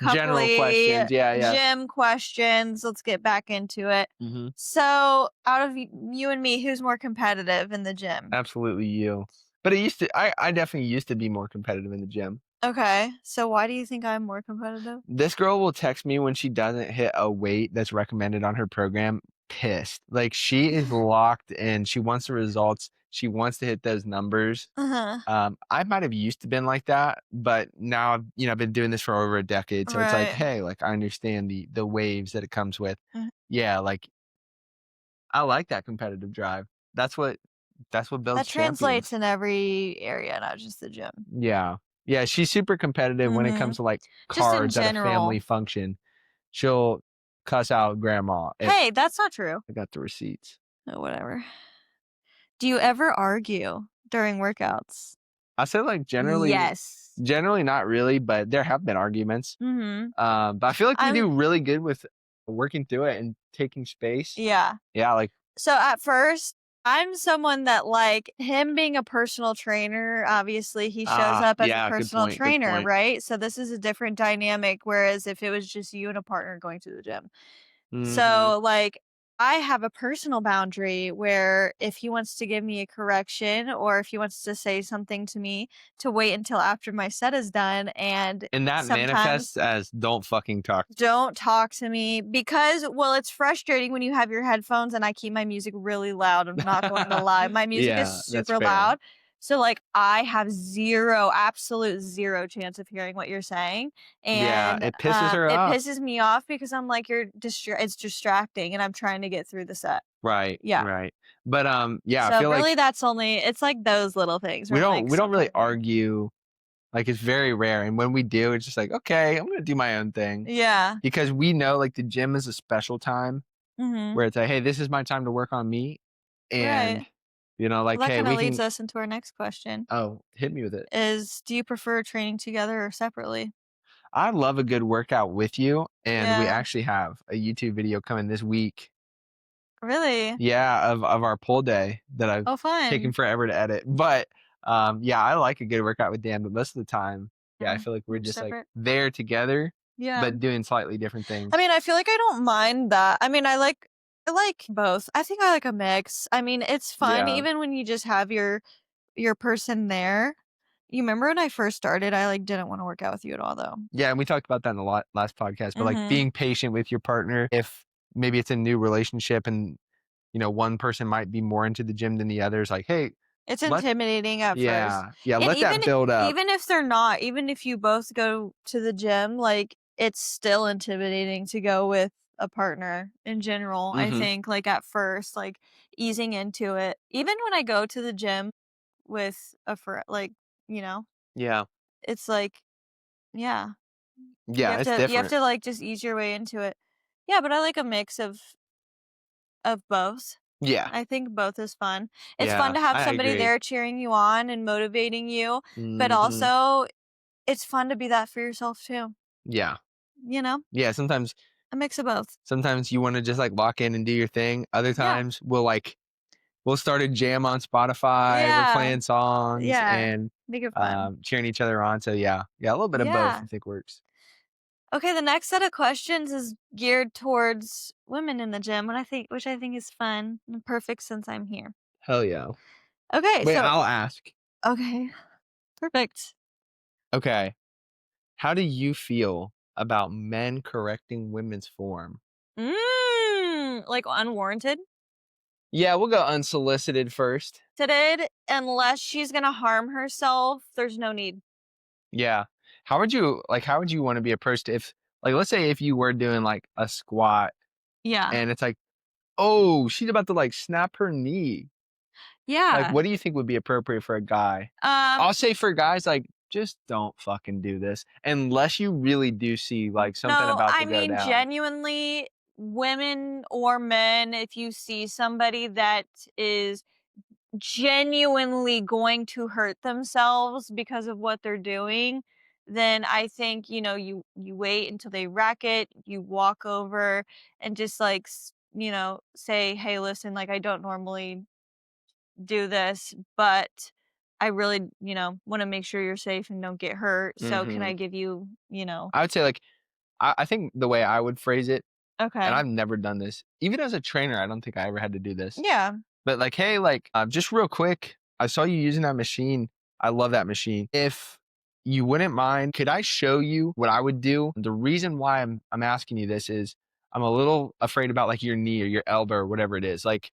General coupley questions, yeah, yeah. gym questions. Let's get back into it. Mhm. So, out of you and me, who's more competitive in the gym? Absolutely you. But it used to I definitely used to be more competitive in the gym. Okay, so why do you think I'm more competitive? This girl will text me when she doesn't hit a weight that's recommended on her program, pissed. Like, she is locked in, she wants the results, she wants to hit those numbers. Uh-huh. I might have used to been like that, but now I've, you know, I've been doing this for over a decade, so it's like, Right. hey, like, I understand the waves that it comes with. Mhm. Yeah, like, I like that competitive drive. That's what that's what That builds translates champions. in every area, not just the gym. Yeah. Yeah, she's super competitive when it comes Mhm. to, like, Just in cards at a family general. function. She'll cuss out grandma if Hey, that's not true. I got the receipts. Oh, whatever. Do you ever argue during workouts? I say, like, Yes. generally not really, but there have been arguments. Mhm. But I feel like we I'm do really good with working through it and taking space. Yeah. Yeah, like So at first, I'm someone that, like, him being a personal trainer, obviously he shows up as a yeah, good personal point, good trainer, point. right? So this is a different dynamic, whereas if it was just you and a partner going to the gym. Mhm. So, like, I have a personal boundary where if he wants to give me a correction or if he wants to say something to me, to wait until after my set is done. And And that sometimes manifests as don't fucking talk. don't talk to me because, well, it's frustrating when you have your headphones and I keep my music really loud. I'm not going to lie. My music is Yeah, that's super fair. loud. So, like, I have zero, absolute zero chance of hearing what you're saying. Yeah, And it pisses her it off. pisses me off because I'm like, it's distracting and I'm trying to get through the set. Right, Yeah. right. But, yeah, I So, feel really, like it's like those little things where I'm like, we don't really sometimes we argue. argue, like, it's very rare, and when we do, it's just like, "Okay, I'm gonna do my own thing." Yeah. Because we know, like, the gym is a special time Hmm. where it's like, "Hey, this is my time to work on me," Right. and, you know, Well, like, that "Hey, kind of we leads can" us into our next question. Oh, hit me with it. Is do you prefer training together or separately? I love a good workout with you, and we Yeah. actually have a YouTube video coming this week. Really? Yeah, of our pull day that I've Oh, taken fun. forever to edit, but, yeah, I like a good workout with Dan, but most of the time, yeah, I Yeah. feel like we're You're just, like, separate? there together, Yeah. but doing slightly different I things. mean, I feel like I don't mind that. I mean, I like both. I think I like a mix. I mean, it's fun Yeah. even when you just have your person there. You remember when I first started, I like didn't want to work out with you at all though. Yeah, and we talked about that in the last podcast, but, like, Mhm. being patient with your partner if maybe it's a new relationship and, you know, one person might be more into the gym than the others, like, "Hey, It's let" intimidating at first. Yeah, yeah, And let that build up. even if they're not, even if you both go to the gym, like it's still intimidating to go with a partner in general. I Mhm. think like at first, like easing into it. Even when I go to the gym with a like, you know, Yeah. it's like, yeah, Yeah, it's you have different. to like just ease your way into it. Yeah, but I like a mix of both. Yeah. I think both is fun. It's fun Yeah, to have I somebody agree. there cheering you on and motivating you, but Mhm. also it's fun to be that for yourself too, Yeah. you know? Yeah, A mix of both. sometimes you wanna just, like, lock in and do your thing. Other Yeah. times, we'll start a jam on Spotify, we're Yeah. playing songs Yeah. and, Make it fun. cheering each other on, so yeah. Yeah, a little bit of both Yeah. I think works. Okay, the next set of questions is geared towards women in the gym, which I think is fun and perfect since I'm here. Hell yeah. Okay, Wait, so I'll ask. okay, perfect. Okay, how do you feel about men correcting women's form? Like unwarranted. Yeah, we'll go unsolicited first. Today, unless she's gonna harm herself, there's no need. Yeah. How would you wanna be approached if like, let's say if you were doing, like, a squat Yeah. and it's like, "Oh, she's about to, like, snap her knee." Like, Yeah. what do you think would be appropriate for a guy? Um, I'll say for guys, like, just don't fucking do this unless you really do see, like, something no, about I to go mean down. genuinely, women or men, if you see somebody that is genuinely going to hurt themselves because of what they're doing, then I think, you wait until they rack it, you walk over and just like, say, "Hey, listen, like I don't normally do this, but I really, want to make sure you're safe and don't get hurt. So can I Mhm. give you." I would say, like, I think the way I would phrase it, and Okay. I've never done this, even as a trainer, I don't think I ever had to do this. Yeah. But like, "Hey, like, just real quick, I saw you using that machine. I love that machine. If you wouldn't mind, could I show you what I would do?" The reason why I'm asking you this is I'm a little afraid about, like, your knee or your elbow or whatever it is. Like,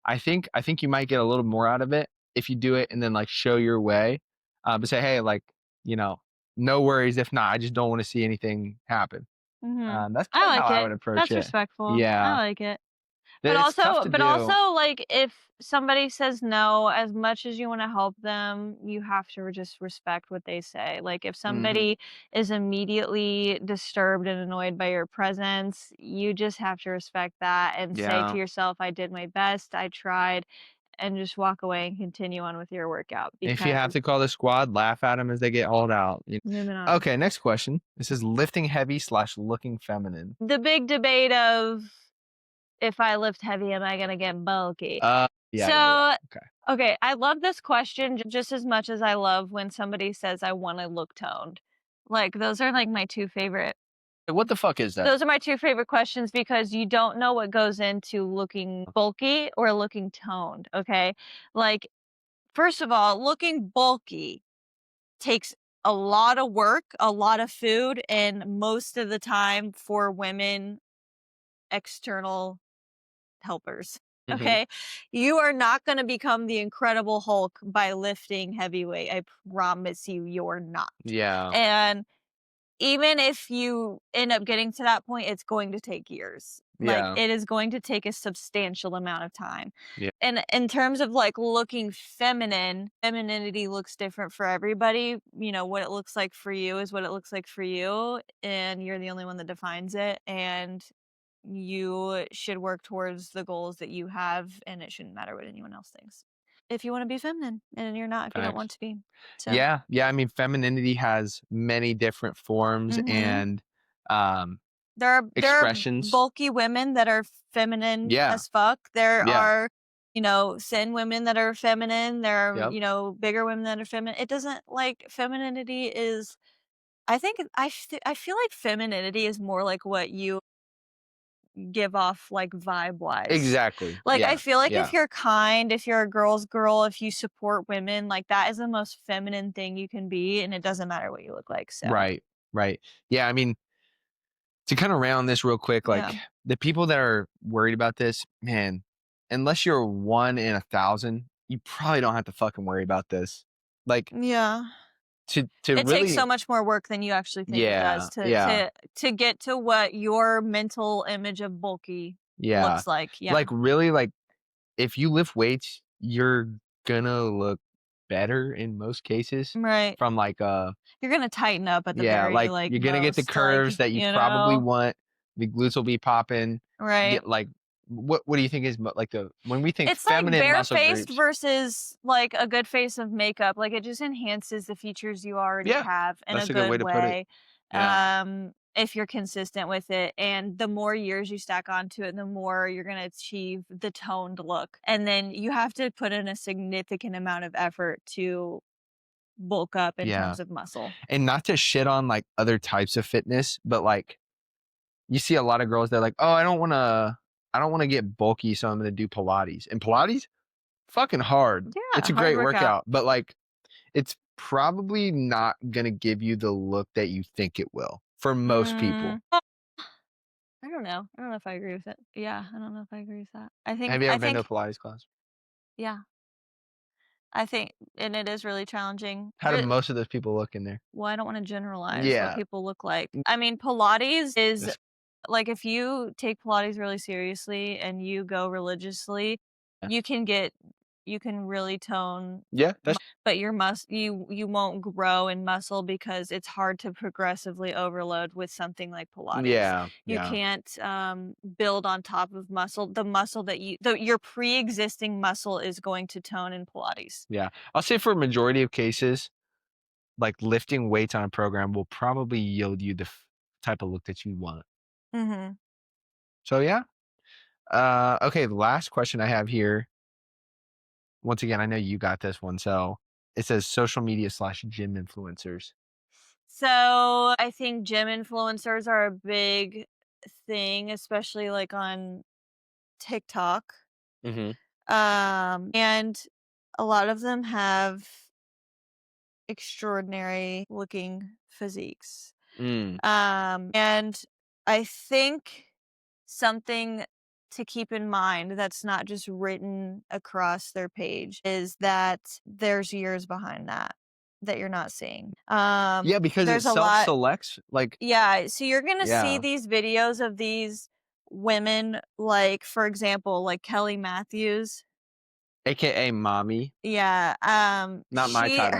I think you might get a little more out of it if you do it and then, like, show your way, but say, "Hey, like, you know, no worries if not. I just don't wanna see anything happen." Mhm. That's I kinda how like I it. would approach That's it. respectful. I Yeah. like it. But It's tough also to but do. also, like, if somebody says no, as much as you wanna help them, you have to just respect what they say. Like, if Mhm. somebody is immediately disturbed and annoyed by your presence, you just have to respect that and say to Yeah. yourself, "I did my best, I tried," and just walk away and continue on with your workout If you have because to call the squad, laugh at them as they get hauled out. moving on. Okay, next question. This is lifting heavy slash looking feminine. The big debate of if I lift heavy, am I gonna get bulky? Yeah, yeah, yeah. So, Okay. okay, I love this question just as much as I love when somebody says I wanna look toned. Like, those are, like, my 2 favorite What the fuck is that? those are my 2 favorite questions because you don't know what goes into looking bulky or looking toned, okay? Like, first of all, looking bulky takes a lot of work, a lot of food, and most of the time for women, external helpers. Mhm. Okay. You are not going to become the Incredible Hulk by lifting heavyweight. I promise you, you're not. Yeah. And even if you end up getting to that point, it's going to take years. Like Yeah. it is going to take a substantial amount of time. Yeah. And in terms of like looking feminine, femininity looks different for everybody. What it looks like for you is what it looks like for you. And you're the only one that defines it. And you should work towards the goals that you have, and it shouldn't matter what anyone else thinks. If you wanna be feminine, and you're not if you don't want Facts. to be. So Yeah. Yeah. I mean, femininity has many different forms mhm. and um There are expressions. bulky women that are feminine Yeah. as fuck. There Yeah. are, thin women that are feminine. There are, Yep. bigger women that are feminine. It doesn't like, femininity is I feel like femininity is more like what you give off, like, vibe-wise. Exactly. Like, I Yeah. feel like if Yeah. you're kind, if you're a girl's girl, if you support women, like, that is the most feminine thing you can be, and it doesn't matter what you look like, so Right. Right. Yeah. I mean, to kind of round this real quick, yeah. like the people that are worried about this, man, unless you're one in 1,000, you probably don't have to fucking worry about this. Like Yeah. to It takes so really, much more work than you actually think it does yeah, yeah, to get to what your mental image of bulky yeah. looks like, yeah. Like really, like if you lift weights, you're gonna look better in most cases Right. from, like, You're gonna tighten up at the yeah, very, like, like, you're gonna get the most, like, curves that you you probably know? want, the glutes will be popping, Right. get, like what do you think is mo like, the when we think It's like feminine muscle barefaced groups. versus, like, a good face of makeup, like, it just enhances the features you already Yeah, have in a that's a good good way to put it. way, Yeah, if you're consistent with it, and the more years you stack onto it, the more you're gonna achieve the toned look, and then you have to put in a significant amount of effort to bulk up in yeah, terms of muscle. and not to shit on, like, other types of fitness, but, like, you see a lot of girls, they're like, "Oh, I don't wanna get bulky, so I'm gonna do Pilates," and Pilates? Fucking hard. It's Yeah, a hard great workout. workout, but, like, it's probably not gonna give you the look that you think it will, for most people. Well, I don't know. I don't know if I agree with it. Yeah, I don't know if I agree with that. Have you I ever been to a think Pilates class? yeah, I think and it is really challenging. How do most of those people look in there? Well, I don't wanna generalize what Yeah. people look like. Mm, I mean, Pilates is that's like, if you take Pilates really seriously and you go religiously, yeah. you can get you can really tone Yeah, mu that's but you won't grow in muscle because it's hard to progressively overload with something like Pilates. yeah, You yeah, can't, build on top of muscle. The muscle that your pre-existing muscle is going to tone in Pilates. yeah. I'll say for a majority of cases, like, lifting weights on a program will probably yield you the type of look that you want. Mhm. So, yeah. Okay, the last question I have here, once again, I know you got this one, so it says social media/gym influencers. So, I think gym influencers are a big thing, especially, like, on TikTok. Mhm. And a lot of them have extraordinary looking physiques. Mm, And I think something to keep in mind that's not just written across their page is that there's years behind that you're not seeing. yeah, because it There's a lot. self-selects, like, Yeah, so you're gonna see yeah, these videos of these women, like, for example, like Kelly Matthews. AKA mommy, Yeah, not my title.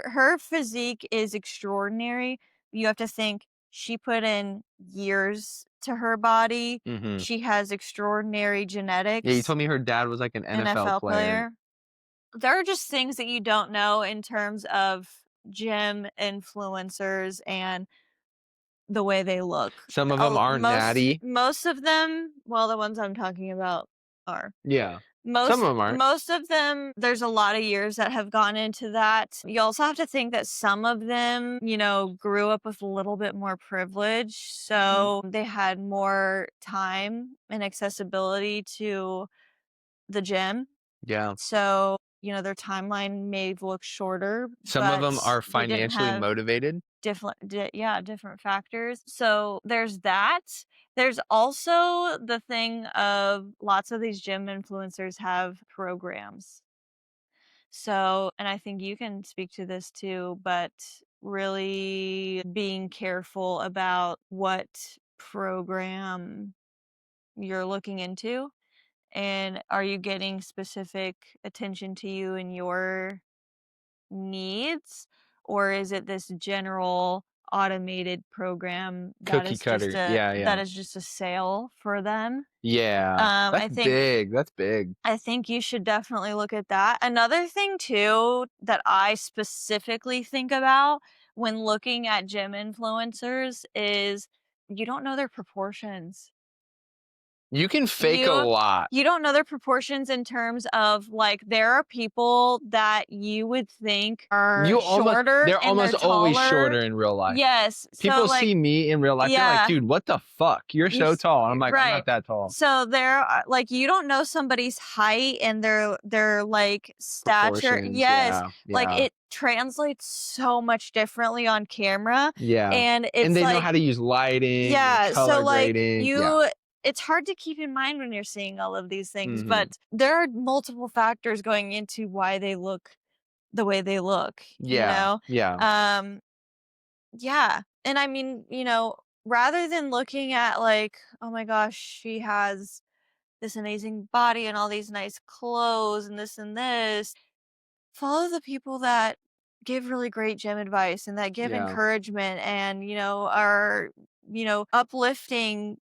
her physique is extraordinary. You have to think she put in years to her body. Mhm. She has extraordinary Yeah, you genetics, told me her dad was, like, an NFL NFL player. player. There are just things that you don't know in terms of gym influencers and the way they look. Some of them aren't natty. Most of them, well, the ones I'm talking about are. Yeah. Some of them aren't. Most of them, there's a lot of years that have gone into that. You also have to think that some of them, grew up with a little bit more privilege, Mhm. so they had more time and accessibility to the gym. Yeah. So, their timeline may look shorter, Some of but them are they didn't financially have motivated. different factors. So there's that. There's also the thing of lots of these gym influencers have programs. So, and I think you can speak to this too, but really being careful about what program you're looking into, and are you getting specific attention to you and your needs, or is it this general automated program Cookie cutter. Yeah, that yeah. is just a sale for them? Yeah. That's I think big, that's big. you should definitely look at that. Another thing too that I specifically think about when looking at gym influencers is you don't know their proportions. You can fake a You lot. you don't know their proportions in terms of, like, there are people that you would think are shorter They're and they're almost always taller. shorter in real life. Yes, so, People like, see me in real life, they're like, yeah, "Dude, what the fuck? You're you so s tall." I'm like, "I'm right. not that tall." So there are like, you don't know somebody's height and their, like, stature. Proportions, Yes, yeah, like, yeah, it translates so much differently on camera, yeah. and And it's they know like how to use lighting and yeah, so, color like, grading, yeah. it's hard to keep in mind when you're seeing all of these things, Mhm. but there are multiple factors going into why they look the way they look, you Yeah, know? yeah. Um, yeah, and I mean, rather than looking at, like, "Oh my gosh, she has this amazing body and all these nice clothes and this," Follow the people that give really great gym advice and that give Yeah. encouragement and, are, uplifting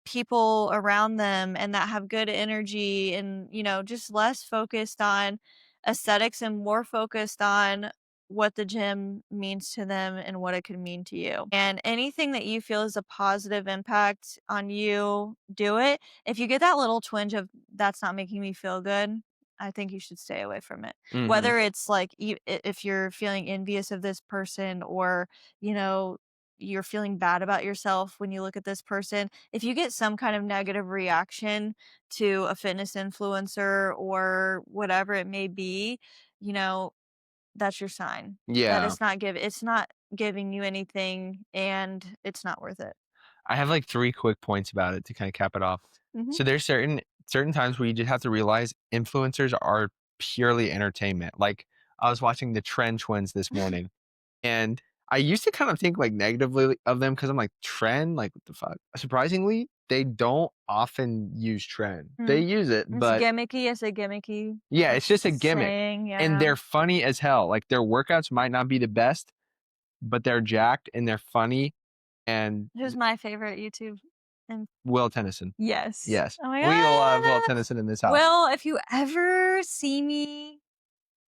people around them and that have good energy and, just less focused on aesthetics and more focused on what the gym means to them and what it could mean to you. And anything that you feel is a positive impact on you, do it. If you get that little twinge of that's not making me feel good, I think you should stay away from it. Mhm. Whether it's like if you're feeling envious of this person or, you know, you're feeling bad about yourself when you look at this person, if you get some kind of negative reaction to a fitness influencer or whatever it may be, you know, that's your sign that Yeah. it's not giving you anything and it's not worth it. I have like 3 quick points about it to kinda cap it off. Mhm. So there's certain times where you just have to realize influencers are purely entertainment. Like, I was watching the Trend Twins this morning, and I used to kind of think, like, negatively of them because 'cause I'm like, "Trend? Like, what the fuck?" Surprisingly, they don't often use trend. They Mm. use it, It's but gimmicky, it's a gimmicky, yeah, it's just a gimmick, saying, and yeah. they're funny as hell. Like, their workouts might not be the best, but they're jacked and they're funny, and Who's my favorite YouTube and Will Tennyson. yes. Yes. Oh my We love Will god. Tennyson in this house. Well, if you ever see me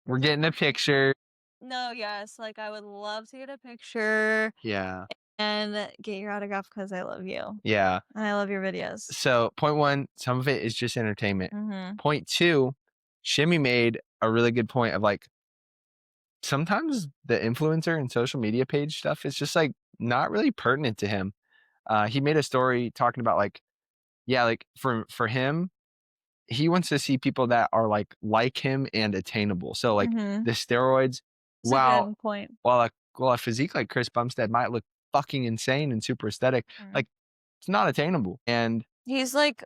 We're getting a picture. no, yes, like, I would love to get a picture Yeah. and get your autograph because I love you, Yeah. and I love your videos. So, point 1, some of it is just entertainment. Mhm. Point 2, Shimmy made a really good point of, like, sometimes the influencer and social media page stuff is just, like, not really pertinent to him. He made a story talking about, like, yeah, like, for him, he wants to see people that are, like him and attainable. So, like, Mhm. the steroids, It's a while good point. while a physique like Chris Bumstead might look fucking insane and super aesthetic, Mm. like, it's not attainable, and He's, like,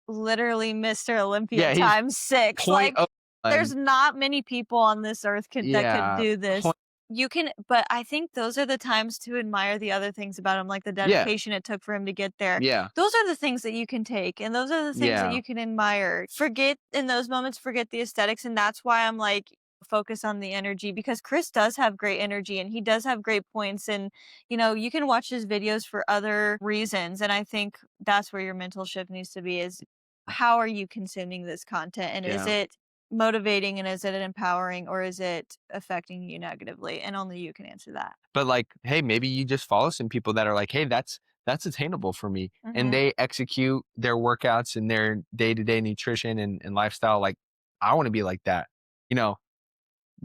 literally Mr. Olympia yeah, he's times 6, point like, oh there's 0.01. not many people on this earth that could Yeah, do this. point You can but I think those are the times to admire the other things about him, like the yeah, dedication it took for him to get there. yeah, Those are the things that you can take, and those are the things that yeah. you can admire. Forget in those moments, forget the aesthetics, and that's why I'm like, focus on the energy because Chris does have great energy and he does have great points and, you can watch his videos for other reasons, and I think that's where your mental shift needs to be is how are you consuming this content, and is Yeah. it motivating and is it empowering or is it affecting you negatively? And only you can answer that. But, like, hey, maybe you just follow some people that are like, "Hey, that's attainable for me," and Mhm. they execute their workouts and their day-to-day nutrition and lifestyle like, "I wanna be like that." You know,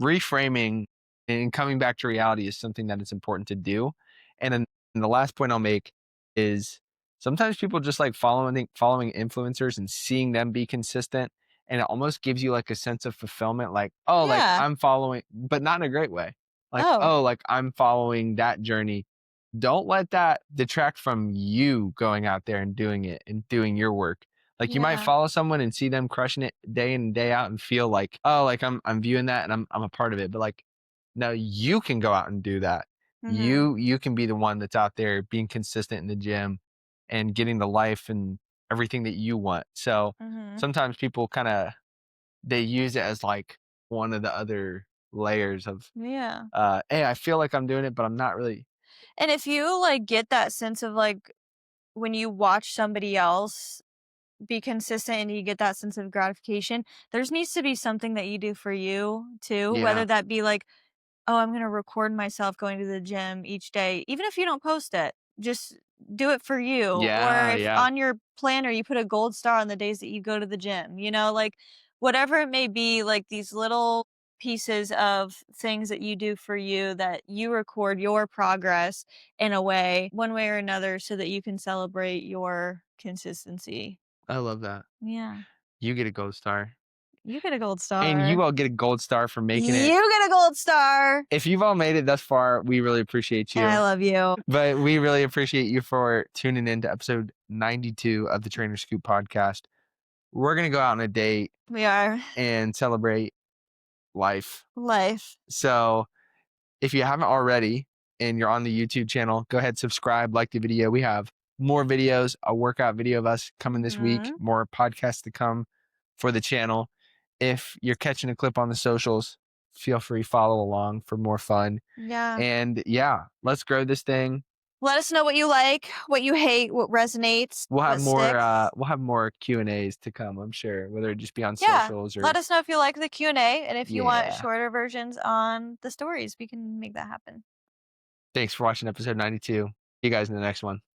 reframing and coming back to reality is something that is important to do. And then and the last point I'll make is sometimes people just like following influencers and seeing them be consistent and it almost gives you like a sense of fulfillment like oh like Yeah. I'm following but not in a great way. Like Oh, oh like I'm following that journey. Don't let that detract from you going out there and doing it and doing your work. Like you might yeah. follow someone and see them crushing it day in and day out and feel like, oh, like I'm viewing that and I'm a part of it. But like, no, you can go out and do that. Mhm. You can be the one that's out there being consistent in the gym and getting the life and everything that you want. So Mhm. sometimes people kind of they use it as like one of the other layers of Yeah. hey, I feel like I'm doing it, but I'm not really. And if you like get that sense of like when you watch somebody else be consistent and you get that sense of gratification, there's needs to be something that you do for you too, Yeah. whether that be like oh, I'm gonna record myself going to the gym each day, even if you don't post it, just do it for you. Or Yeah, if yeah. on your planner you put a gold star on the days that you go to the gym, like whatever it may be, like these little pieces of things that you do for you that you record your progress in a way, one way or another, so that you can celebrate your consistency. I love that. Yeah. You get a gold star. You get a gold And star. you all get a gold star for making it. You get a gold star. If you've all made it thus far, we really appreciate And I you. love you. But we really appreciate you for tuning in to episode 92 of the Trainer Scoop podcast. We're going to go out on a date We are. and celebrate life. Life. So if you haven't already and you're on the YouTube channel, go ahead, subscribe, like the video. We have more videos, a workout video of us coming this week, Mhm. more podcasts to come for the channel. if you're catching a clip on the socials, feel free, follow along for more fun. Yeah. And yeah, let's grow this thing. Let us know what you like, what you hate, what resonates, what sticks. We'll have more Q&As to come, I'm sure, whether it just be on Yeah. socials Let or us know if you like the Q&A, and if you want yeah. shorter versions on the stories, we can make that happen. Thanks for watching episode 92. See you guys in the next one.